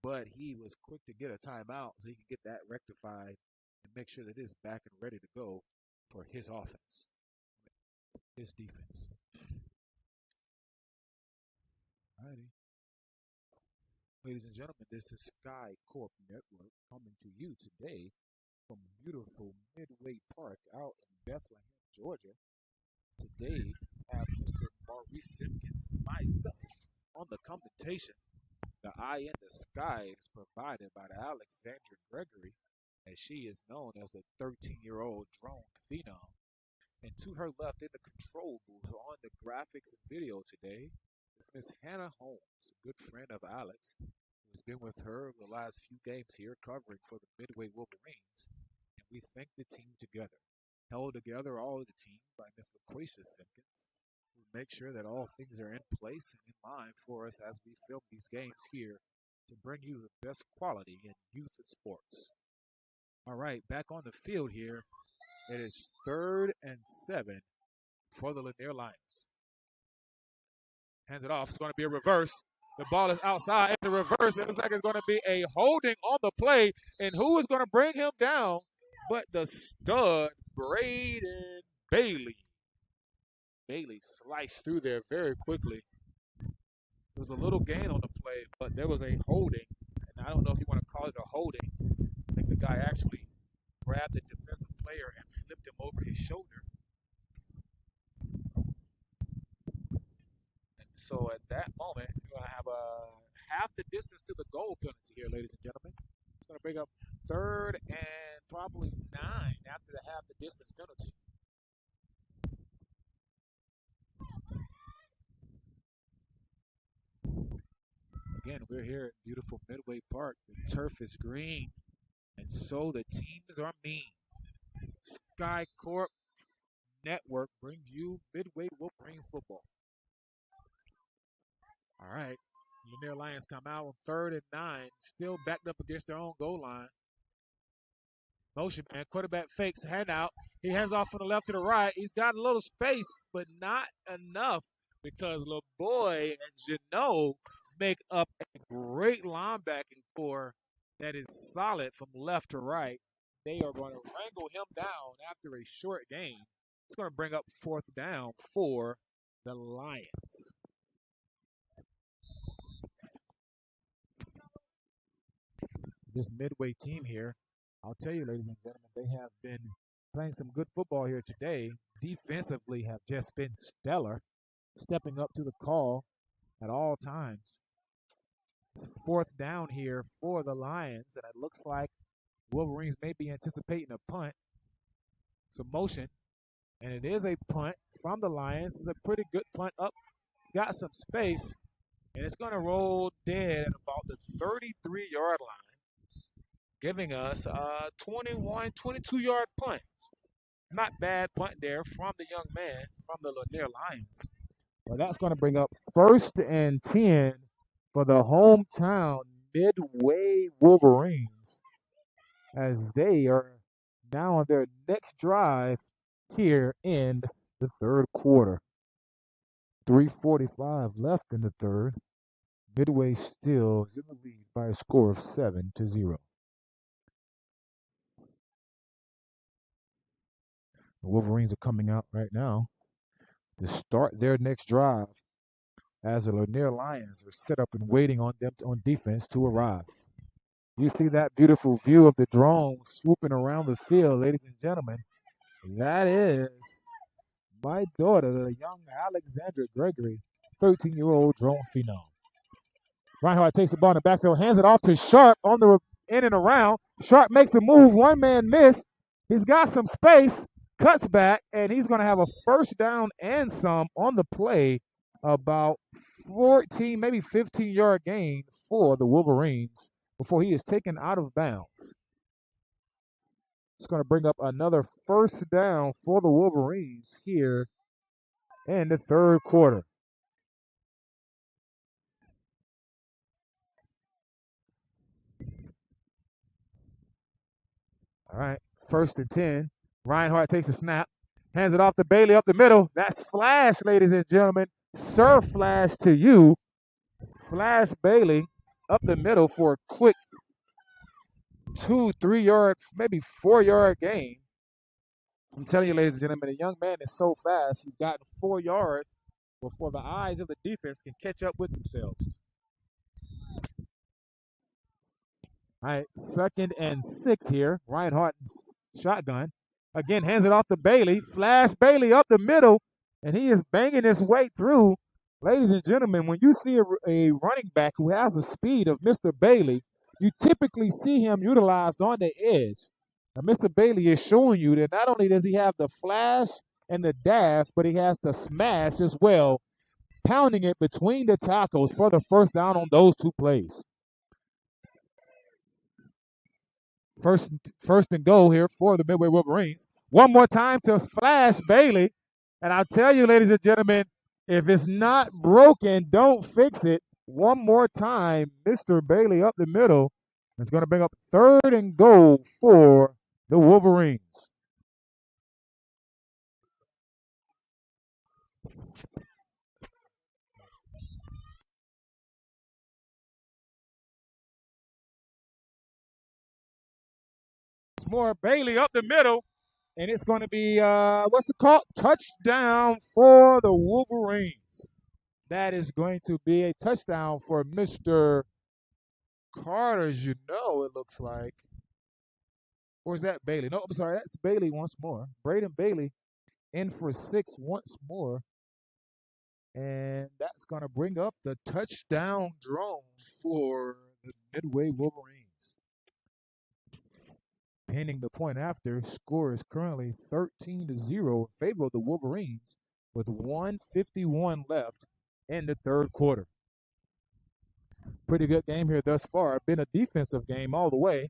Speaker 2: but he was quick to get a timeout so he could get that rectified and make sure that it's back and ready to go for his offense, his defense. Alrighty. Ladies and gentlemen, this is Sky Corp Network coming to you today from beautiful Midway Park out in Bethlehem, Georgia. Today, I have Mr. Maurice Simpkins, myself, on the commentation. The eye in the sky is provided by the Alexandra Gregory, as she is known as the 13-year-old drone phenom. And to her left in the control booth on the graphics and video today is Miss Hannah Holmes, a good friend of Alex, who's been with her over the last few games here covering for the Midway Wolverines. And we thank the team together, held together, all of the team, by Miss LaQuisha Simpkins, who make sure that all things are in place and in line for us as we film these games here to bring you the best quality in youth sports. All right, back on the field here. It is 3rd and 7 for the Lanier Lions. Hands it off. It's going to be a reverse. The ball is outside. It's a reverse. It looks like it's going to be a holding on the play. And who is going to bring him down but the stud, Braden Bailey. Bailey sliced through there very quickly. There was a little gain on the play, but there was a holding. And I don't know if you want to call it a holding. I think the guy actually grabbed the defensive player and flipped him over his shoulder. And so at that moment, you're going to have half the distance to the goal penalty here, ladies and gentlemen. It's going to bring up 3rd and probably 9 after the half the distance penalty. Again, we're here at beautiful Midway Park. The turf is green, and so the teams are mean. Sky Corp Network brings you Midway Wolverine football. All right. Lanier Lions come out on 3rd and 9, still backed up against their own goal line. Motion man, quarterback fakes, handout. He hands off from the left to the right. He's got a little space, but not enough because LeBoy and Janot make up a great linebacking core that is solid from left to right. They are going to wrangle him down after a short gain. It's going to bring up 4th down for the Lions. This Midway team here, I'll tell you, ladies and gentlemen, they have been playing some good football here today. Defensively have just been stellar, stepping up to the call at all times. It's 4th down here for the Lions, and it looks like Wolverines may be anticipating a punt. Some motion, and it is a punt from the Lions. It's a pretty good punt up. It's got some space, and it's going to roll dead at about the 33-yard line, giving us a 21, 22-yard punt. Not bad punt there from the young man from the Lanier Lions. Well, that's going to bring up 1st and 10 for the hometown Midway Wolverines as they are now on their next drive here in the 3rd quarter. 3:45 left in the 3rd. Midway still is in the lead by a score of 7-0. The Wolverines are coming out right now to start their next drive as the Lanier Lions are set up and waiting on them on defense to arrive. You see that beautiful view of the drone swooping around the field, ladies and gentlemen. That is my daughter, the young Alexandra Gregory, 13-year-old drone phenom. Reinhardt takes the ball in the backfield, hands it off to Sharp on the in and around. Sharp makes a move, one man miss. He's got some space, cuts back, and he's going to have a 1st down and some on the play. About 14, maybe 15-yard gain for the Wolverines before he is taken out of bounds. It's going to bring up another 1st down for the Wolverines here in the 3rd quarter. All right, 1st and 10. Reinhardt takes a snap, hands it off to Bailey up the middle. That's Flash, ladies and gentlemen. Sir Flash to you. Flash Bailey up the middle for a quick 2-3 yard, maybe 4-yard gain. I'm telling you, ladies and gentlemen, the young man is so fast. He's gotten 4 yards before the eyes of the defense can catch up with themselves. All right, 2nd and 6 here. Reinhardt shotgun. Again, hands it off to Bailey. Flash Bailey up the middle, and he is banging his way through. Ladies and gentlemen, when you see a running back who has the speed of Mr. Bailey, you typically see him utilized on the edge. Now, Mr. Bailey is showing you that not only does he have the flash and the dash, but he has the smash as well, pounding it between the tackles for the 1st down on those 2 plays. First and goal here for the Midway Wolverines. One more time to Flash Bailey. And I'll tell you, ladies and gentlemen, if it's not broken, don't fix it. One more time, Mr. Bailey up the middle. It's going to bring up 3rd and goal for the Wolverines. It's more Bailey up the middle. And it's going to be, what's it called? Touchdown for the Wolverines. That is going to be a touchdown for Mr. Carter, as you know, it looks like. Or is that Bailey? No, I'm sorry, that's Bailey once more. Braden Bailey in for 6 once more. And that's going to bring up the touchdown drone for the Midway Wolverines. Pending the point after, score is currently 13-0 in favor of the Wolverines with 1:51 left in the third quarter. Pretty good game here thus far. Been a defensive game all the way.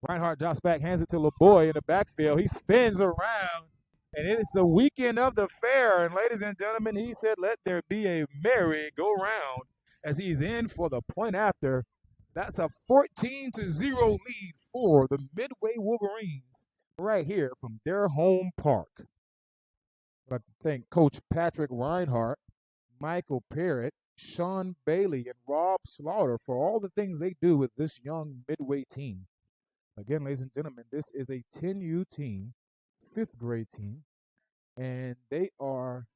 Speaker 2: Reinhardt drops back, hands it to LeBoy in the backfield. He spins around, and it is the weekend of the fair. And ladies and gentlemen, he said, let there be a merry-go-round as he's in for the point after. That's a 14-0 lead for the Midway Wolverines right here from their home park. I'd like to thank Coach Patrick Reinhardt, Michael Parrott, Sean Bailey, and Rob Slaughter for all the things they do with this young Midway team. Again, ladies and gentlemen, this is a 10U team, 5th grade team, and they are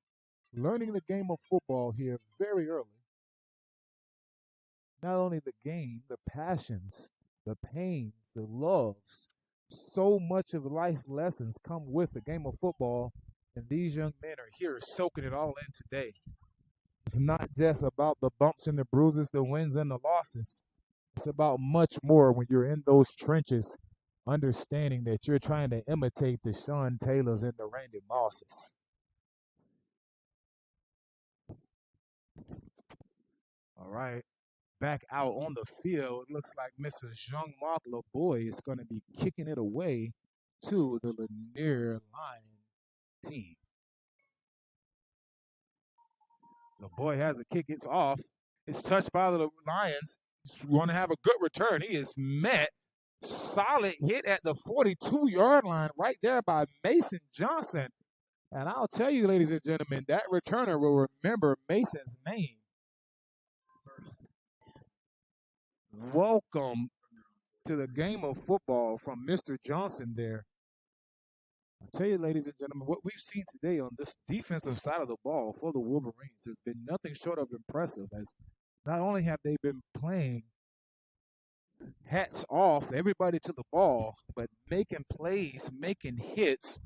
Speaker 2: learning the game of football here very early. Not only the game, the passions, the pains, the loves, so much of life lessons come with the game of football, and these young men are here soaking it all in today. It's not just about the bumps and the bruises, the wins and the losses. It's about much more when you're in those trenches, understanding that you're trying to imitate the Sean Taylors and the Randy Mosses. All right. Back out on the field, it looks like Mr. Jean-Marc LeBoy is going to be kicking it away to the Lanier Lion team. LeBoy has a kick. It's off. It's touched by the Lions. He's going to have a good return. He is met. Solid hit at the 42-yard line right there by Mason Johnson. And I'll tell you, ladies and gentlemen, that returner will remember Mason's name. Welcome to the game of football from Mr. Johnson there. I'll tell you, ladies and gentlemen, what we've seen today on this defensive side of the ball for the Wolverines has been nothing short of impressive, as not only have they been playing hats off, everybody to the ball, but making plays, making hits,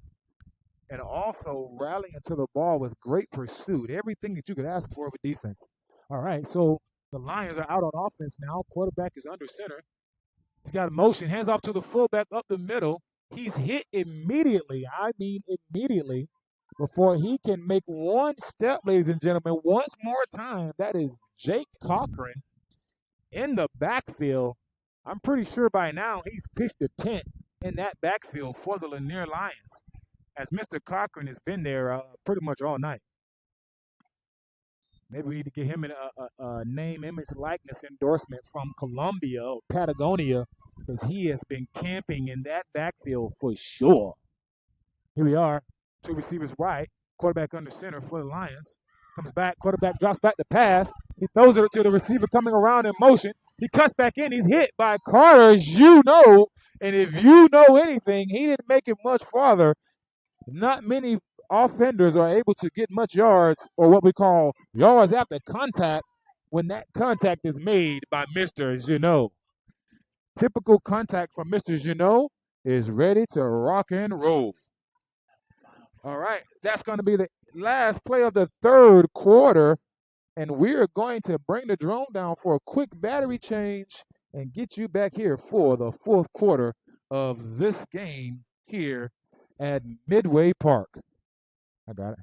Speaker 2: and also rallying to the ball with great pursuit. Everything that you could ask for of a defense. All right, so the Lions are out on offense now. Quarterback is under center. He's got a motion, hands off to the fullback up the middle. He's hit immediately. I mean immediately before he can make one step, ladies and gentlemen. Once more time, that is Jake Cochran in the backfield. I'm pretty sure by now he's pitched a tent in that backfield for the Lanier Lions, as Mr. Cochran has been there pretty much all night. Maybe we need to get him a name, image, likeness endorsement from Colombia or Patagonia, because he has been camping in that backfield for sure. Here we are, two receivers right, quarterback under center for the Lions. Comes back, quarterback drops back the pass. He throws it to the receiver coming around in motion. He cuts back in. He's hit by Carter, as you know. And if you know anything, he didn't make it much farther. Not many offenders are able to get much yards, or what we call yards after contact, when that contact is made by Mr. Janot. Typical contact from Mr. Janot is ready to rock and roll. All right, that's going to be the last play of the third quarter, and we're going to bring the drone down for a quick battery change and get you back here for the fourth quarter of this game here at Midway Park. I got it.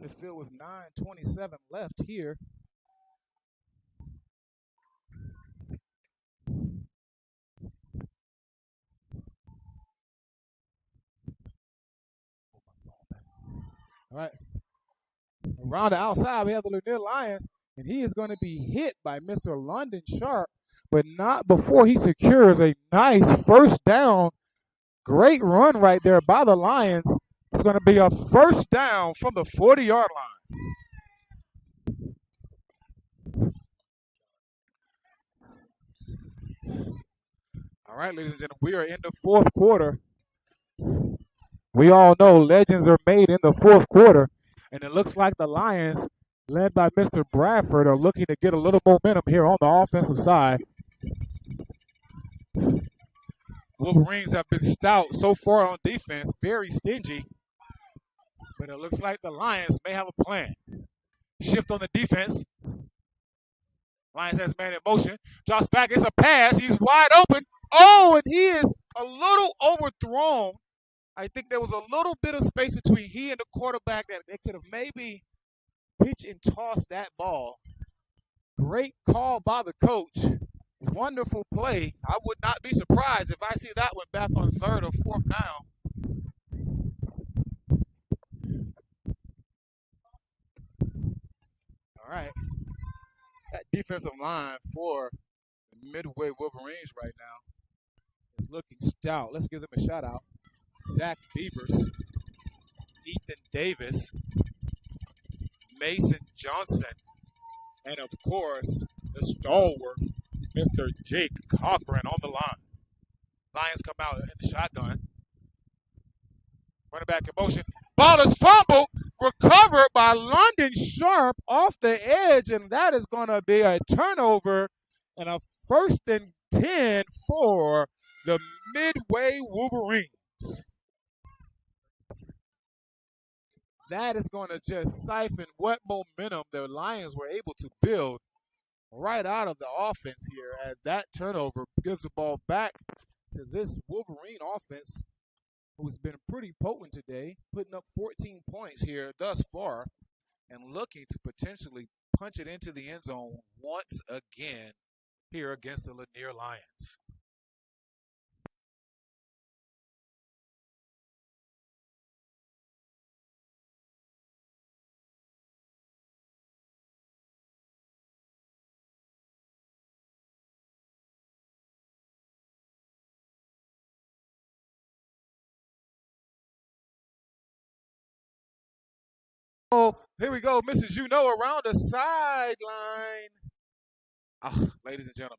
Speaker 1: The field with 9:27 left here. All right. Around the outside, we have the Lanier Lions, and he is going to be hit by Mr. London Sharp, but not before he secures a nice first down. Great run right there by the Lions. It's going to be a first down from the 40-yard line. All right, ladies and gentlemen, we are in the fourth quarter. We all know legends are made in the fourth quarter, and it looks like the Lions, led by Mr. Bradford, are looking to get a little momentum here on the offensive side. Wolverines have been stout so far on defense, very stingy, but it looks like the Lions may have a plan. Shift on the defense. Lions has man in motion. Drops back. It's a pass. He's wide open. Oh, and he is a little overthrown. I think there was a little bit of space between he and the quarterback that they could have maybe pitch and toss that ball. Great call by the coach. Wonderful play. I would not be surprised if I see that one back on third or fourth down. All right. That defensive line for the Midway Wolverines right now is looking stout. Let's give them a shout out. Zach Beavers, Ethan Davis, Mason Johnson, and of course, the stalwart, Mr. Jake Cochran on the line. Lions come out in the shotgun. Running back in motion. Ball is fumbled, recovered by London Sharp off the edge, and that is going to be a turnover and a 1st and 10 for the Midway Wolverines. That is going to just siphon what momentum the Lions were able to build right out of the offense here, as that turnover gives the ball back to this Wolverine offense, who's been pretty potent today, putting up 14 points here thus far and looking to potentially punch it into the end zone once again here against the Lanier Lions. Oh, here we go, Mrs. Around the sideline. Ladies and gentlemen,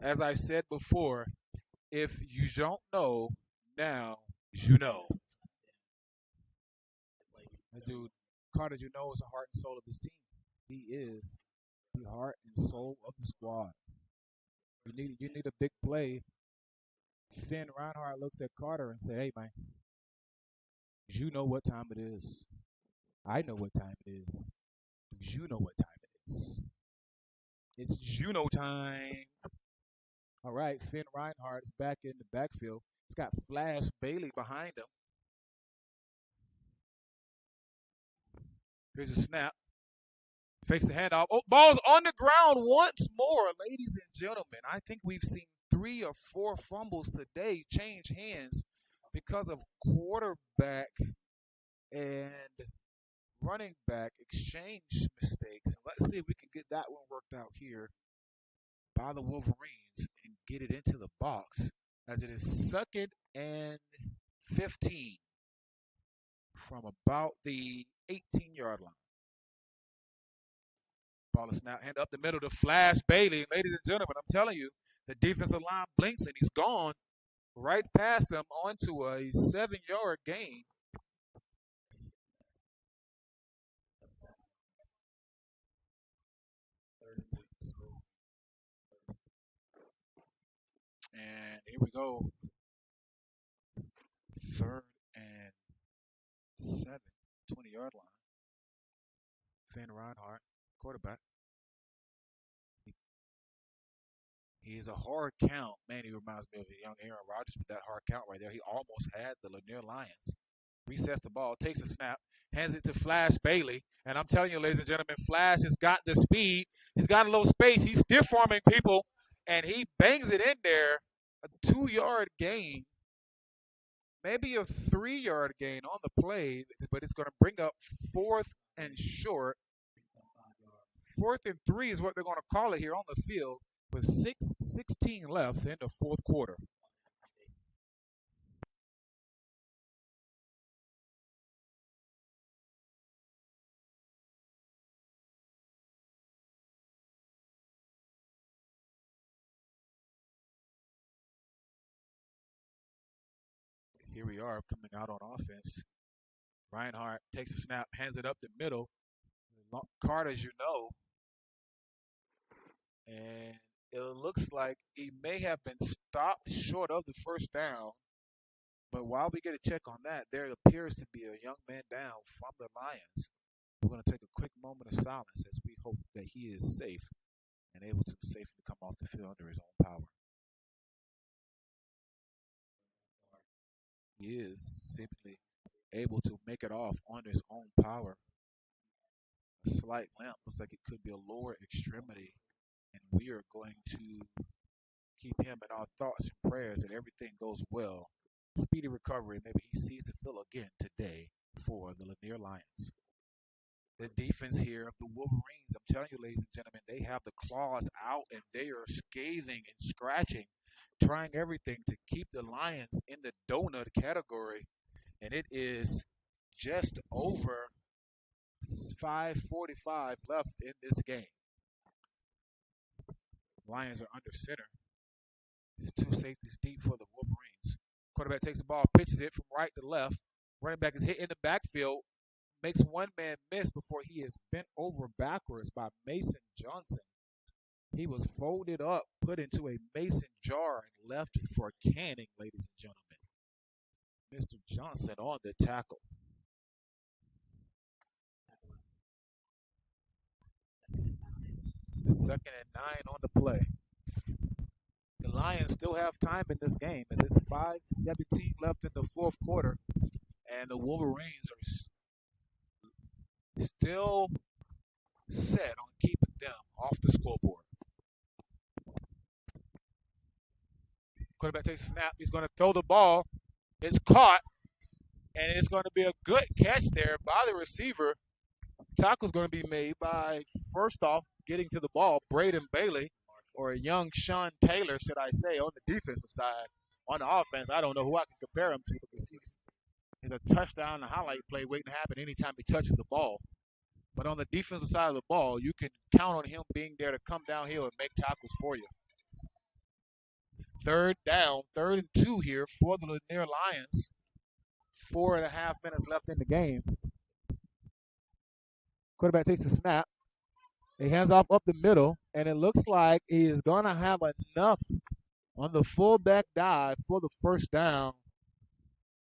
Speaker 1: as I've said before, if you don't know, now you know. That dude, Carter is the heart and soul of this team. He is the heart and soul of the squad. You need a big play. Finn Reinhardt looks at Carter and say, "Hey, man, you know what time it is. I know what time it is. You know what time it is. It's Juno time." All right, Finn Reinhardt is back in the backfield. He's got Flash Bailey behind him. Here's a snap. Fakes the handoff. Oh, ball's on the ground once more, ladies and gentlemen. I think we've seen 3 or 4 fumbles today change hands because of quarterback and running back exchange mistakes. Let's see if we can get that one worked out here by the Wolverines and get it into the box, as it is 2nd and 15 from about the 18-yard line. Ball is snap, hand up the middle to Flash Bailey. Ladies and gentlemen, I'm telling you, the defensive line blinks and he's gone right past him onto a 7-yard gain. And here we go. 3rd and 7, 20-yard line. Finn Reinhardt, quarterback. He is a hard count. Man, he reminds me of a young Aaron Rodgers with that hard count right there. He almost had the Lanier Lions
Speaker 2: Resets the ball, takes a snap, hands it to Flash Bailey. And I'm telling you, ladies and gentlemen, Flash has got the speed. He's got a little space. He's stiff arming people, and he bangs it in there. A 2-yard gain, maybe a 3-yard gain on the play, but it's going to bring up fourth and short. 4th and 3 is what they're going to call it here on the field with 6:16 left in the fourth quarter. Here we are coming out on offense. Reinhardt takes a snap, hands it up the middle. Card, as you know, and it looks like he may have been stopped short of the first down. But while we get a check on that, there appears to be a young man down from the Lions. We're going to take a quick moment of silence as we hope that he is safe and able to safely come off the field under his own power. He is seemingly able to make it off on his own power. A slight limp, looks like it could be a lower extremity, and we are going to keep him in our thoughts and prayers that everything goes well. Speedy recovery. Maybe he sees the field again today for the Lanier Lions. The defense here of the Wolverines, I'm telling you, ladies and gentlemen, they have the claws out and they are scathing and scratching, trying everything to keep the Lions in the donut category. And it is just over 5:45 left in this game. Lions are under center. 2 safeties deep for the Wolverines. Quarterback takes the ball, pitches it from right to left. Running back is hit in the backfield, makes one man miss before he is bent over backwards by Mason Johnson. He was folded up, put into a mason jar, and left for canning, ladies and gentlemen. Mr. Johnson on the tackle. Second and 9 on the play. The Lions still have time in this game as it's 5:17 left in the fourth quarter, and the Wolverines are still set on keeping them off the scoreboard. Quarterback takes a snap. He's going to throw the ball. It's caught, and it's going to be a good catch there by the receiver. Tackle's going to be made by, first off, getting to the ball, Braden Bailey, or a young Sean Taylor, should I say, on the defensive side. On the offense, I don't know who I can compare him to because he's a touchdown, a highlight play waiting to happen anytime he touches the ball. But on the defensive side of the ball, you can count on him being there to come downhill and make tackles for you. Third down, 3rd and 2 here for the Lanier Lions. 4.5 minutes left in the game. Quarterback takes a snap. He hands off up the middle, and it looks like he is going to have enough on the fullback dive for the first down.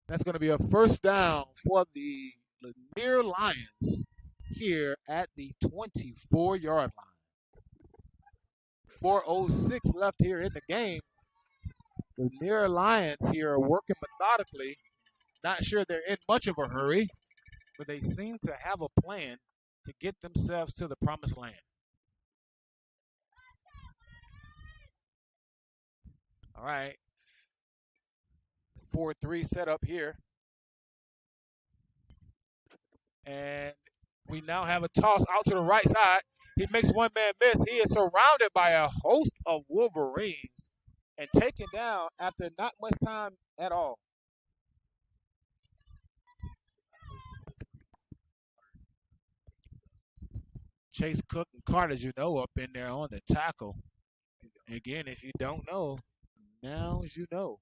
Speaker 2: That's going to be a first down for the Lanier Lions here at the 24-yard line. 4:06 left here in the game. The Lanier Lions here are working methodically. Not sure they're in much of a hurry, but they seem to have a plan to get themselves to the promised land. All right. 4-3 set up here. And we now have a toss out to the right side. He makes one man miss. He is surrounded by a host of Wolverines and taken down after not much time at all. Chase Cook and Carter, as you know, up in there on the tackle. Again, if you don't know, now as you know.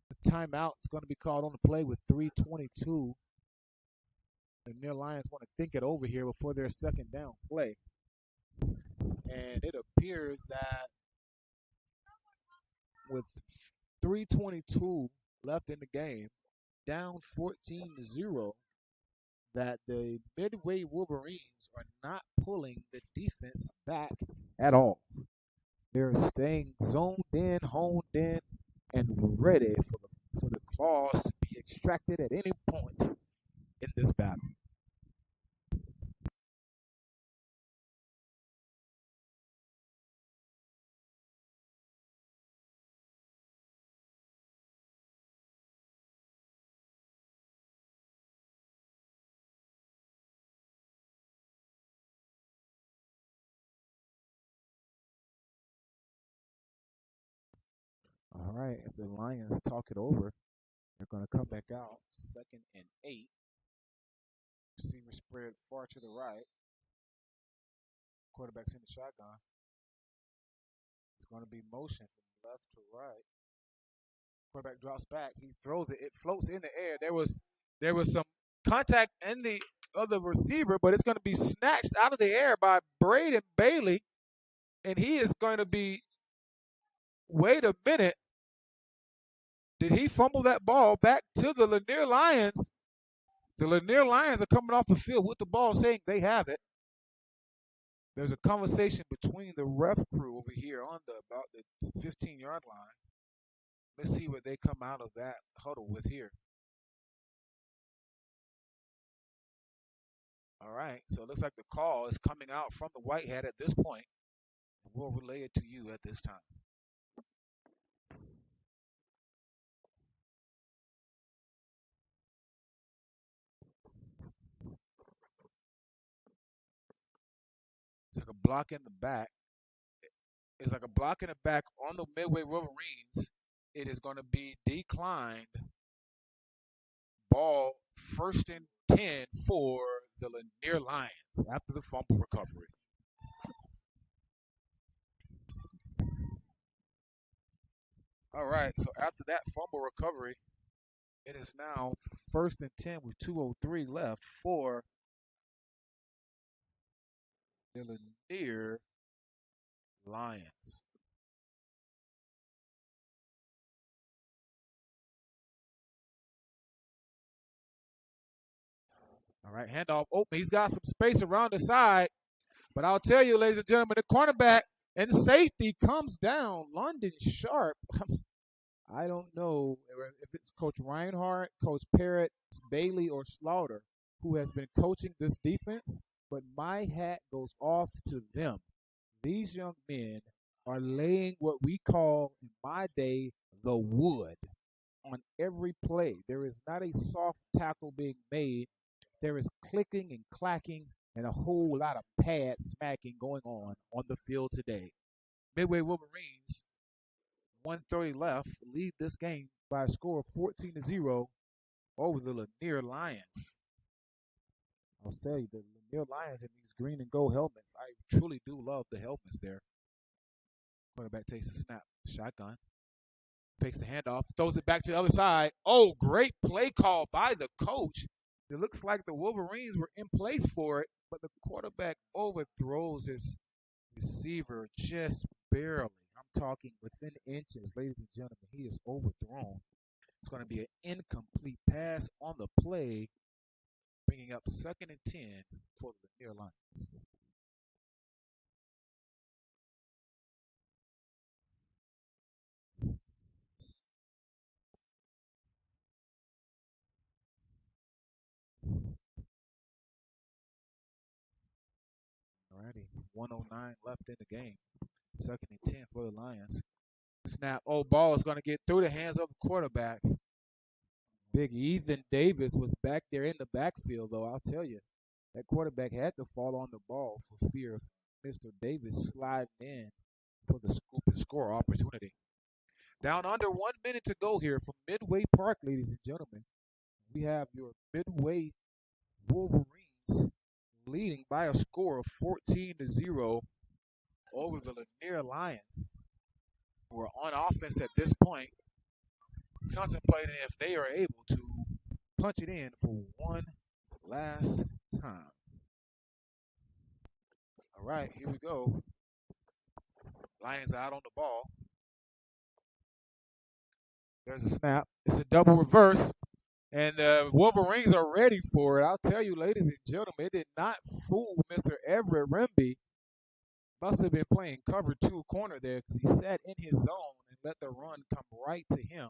Speaker 2: The timeout is going to be called on the play with 3:22. The Lanier Lions want to think it over here before their second down play. And it appears that with 3:22 left in the game, down 14-0, that the Midway Wolverines are not pulling the defense back at all. They're staying zoned in, honed in, and ready for the claws to be
Speaker 1: distracted at any point in this battle. All right, if the Lions talk it over, they're going to come back out 2nd and 8. Receiver spread far to the right. Quarterback's in the shotgun. It's going to be motion from left to right. Quarterback drops back. He throws it. It floats in the air. There was some contact in the other receiver, but it's going to be snatched out of the air by Braden Bailey, and he is going to be. Wait a minute. Did he fumble that ball back to the Lanier Lions? The Lanier Lions are coming off the field with the ball, saying they have it. There's a conversation between the ref crew over here on about the 15-yard line. Let's see what they come out of that huddle with here. All right, so it looks like the call is coming out from the white hat at this point, and we'll relay it to you at this time. It's like a block in the back. It's like a block in the back on the Midway Wolverines. It is going to be declined. Ball 1st and 10 for the Lanier Lions after the fumble recovery. All right, so after that fumble recovery, it is now 1st and 10 with 2:03 left for the Lanier Lions. All right, handoff open. He's got some space around the side. But I'll tell you, ladies and gentlemen, the cornerback and safety comes down. London Sharp. I don't know if it's Coach Reinhardt, Coach Parrott, Bailey, or Slaughter who has been coaching this defense, but my hat goes off to them. These young men are laying what we call, in my day, the wood on every play. There is not a soft tackle being made. There is clicking and clacking and a whole lot of pad smacking going on the field today. Midway Wolverines, 1:30 left, lead this game by a score of 14-0 over the Lanier Lions. I'll say the Lanier Lions in these green and gold helmets, I truly do love the helmets there. Quarterback takes a snap, shotgun, fakes the handoff, throws it back to the other side. Oh, great play call by the coach. It looks like the Wolverines were in place for it, but the quarterback overthrows his receiver just barely. I'm talking within inches, ladies and gentlemen. He is overthrown. It's going to be an incomplete pass on the play, bringing up 2nd and 10 for the Lanier Lions. Alrighty, 1:09 left in the game. 2nd and 10 for the Lions. Snap. Oh, ball is going to get through the hands of the quarterback. Big Ethan Davis was back there in the backfield, though. I'll tell you, that quarterback had to fall on the ball for fear of Mr. Davis sliding in for the scoop and score opportunity. Down under 1 minute to go here from Midway Park, ladies and gentlemen. We have your Midway Wolverines leading by a score of 14-0 over the Lanier Lions, who are on offense at this point, contemplating if they are able to punch it in for one last time. All right, here we go. Lions out on the ball. There's a snap. It's a double reverse, and the Wolverines are ready for it. I'll tell you, ladies and gentlemen, it did not fool Mr. Everett Remby. Must have been playing cover 2 corner there because he sat in his zone and let the run come right to him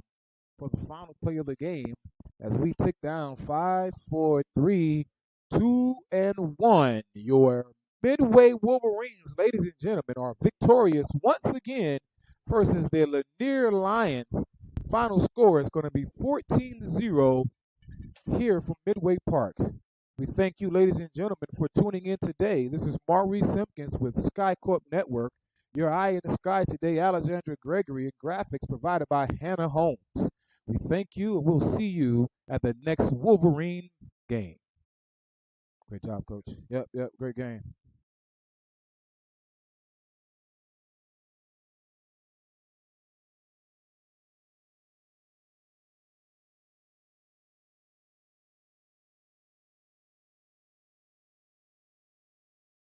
Speaker 1: for the final play of the game. as we tick down 5, 4, 3, 2, and 1. Your Midway Wolverines, ladies and gentlemen, are victorious once again versus the Lanier Lions. Final score is going to be 14-0 here from Midway Park. We thank you, ladies and gentlemen, for tuning in today. This is Maurice Simpkins with Sky Corp Network. Your eye in the sky today, Alexandra Gregory, and graphics provided by Hannah Holmes. We thank you, and we'll see you at the next Wolverine game. Great job, Coach. Yep, great game.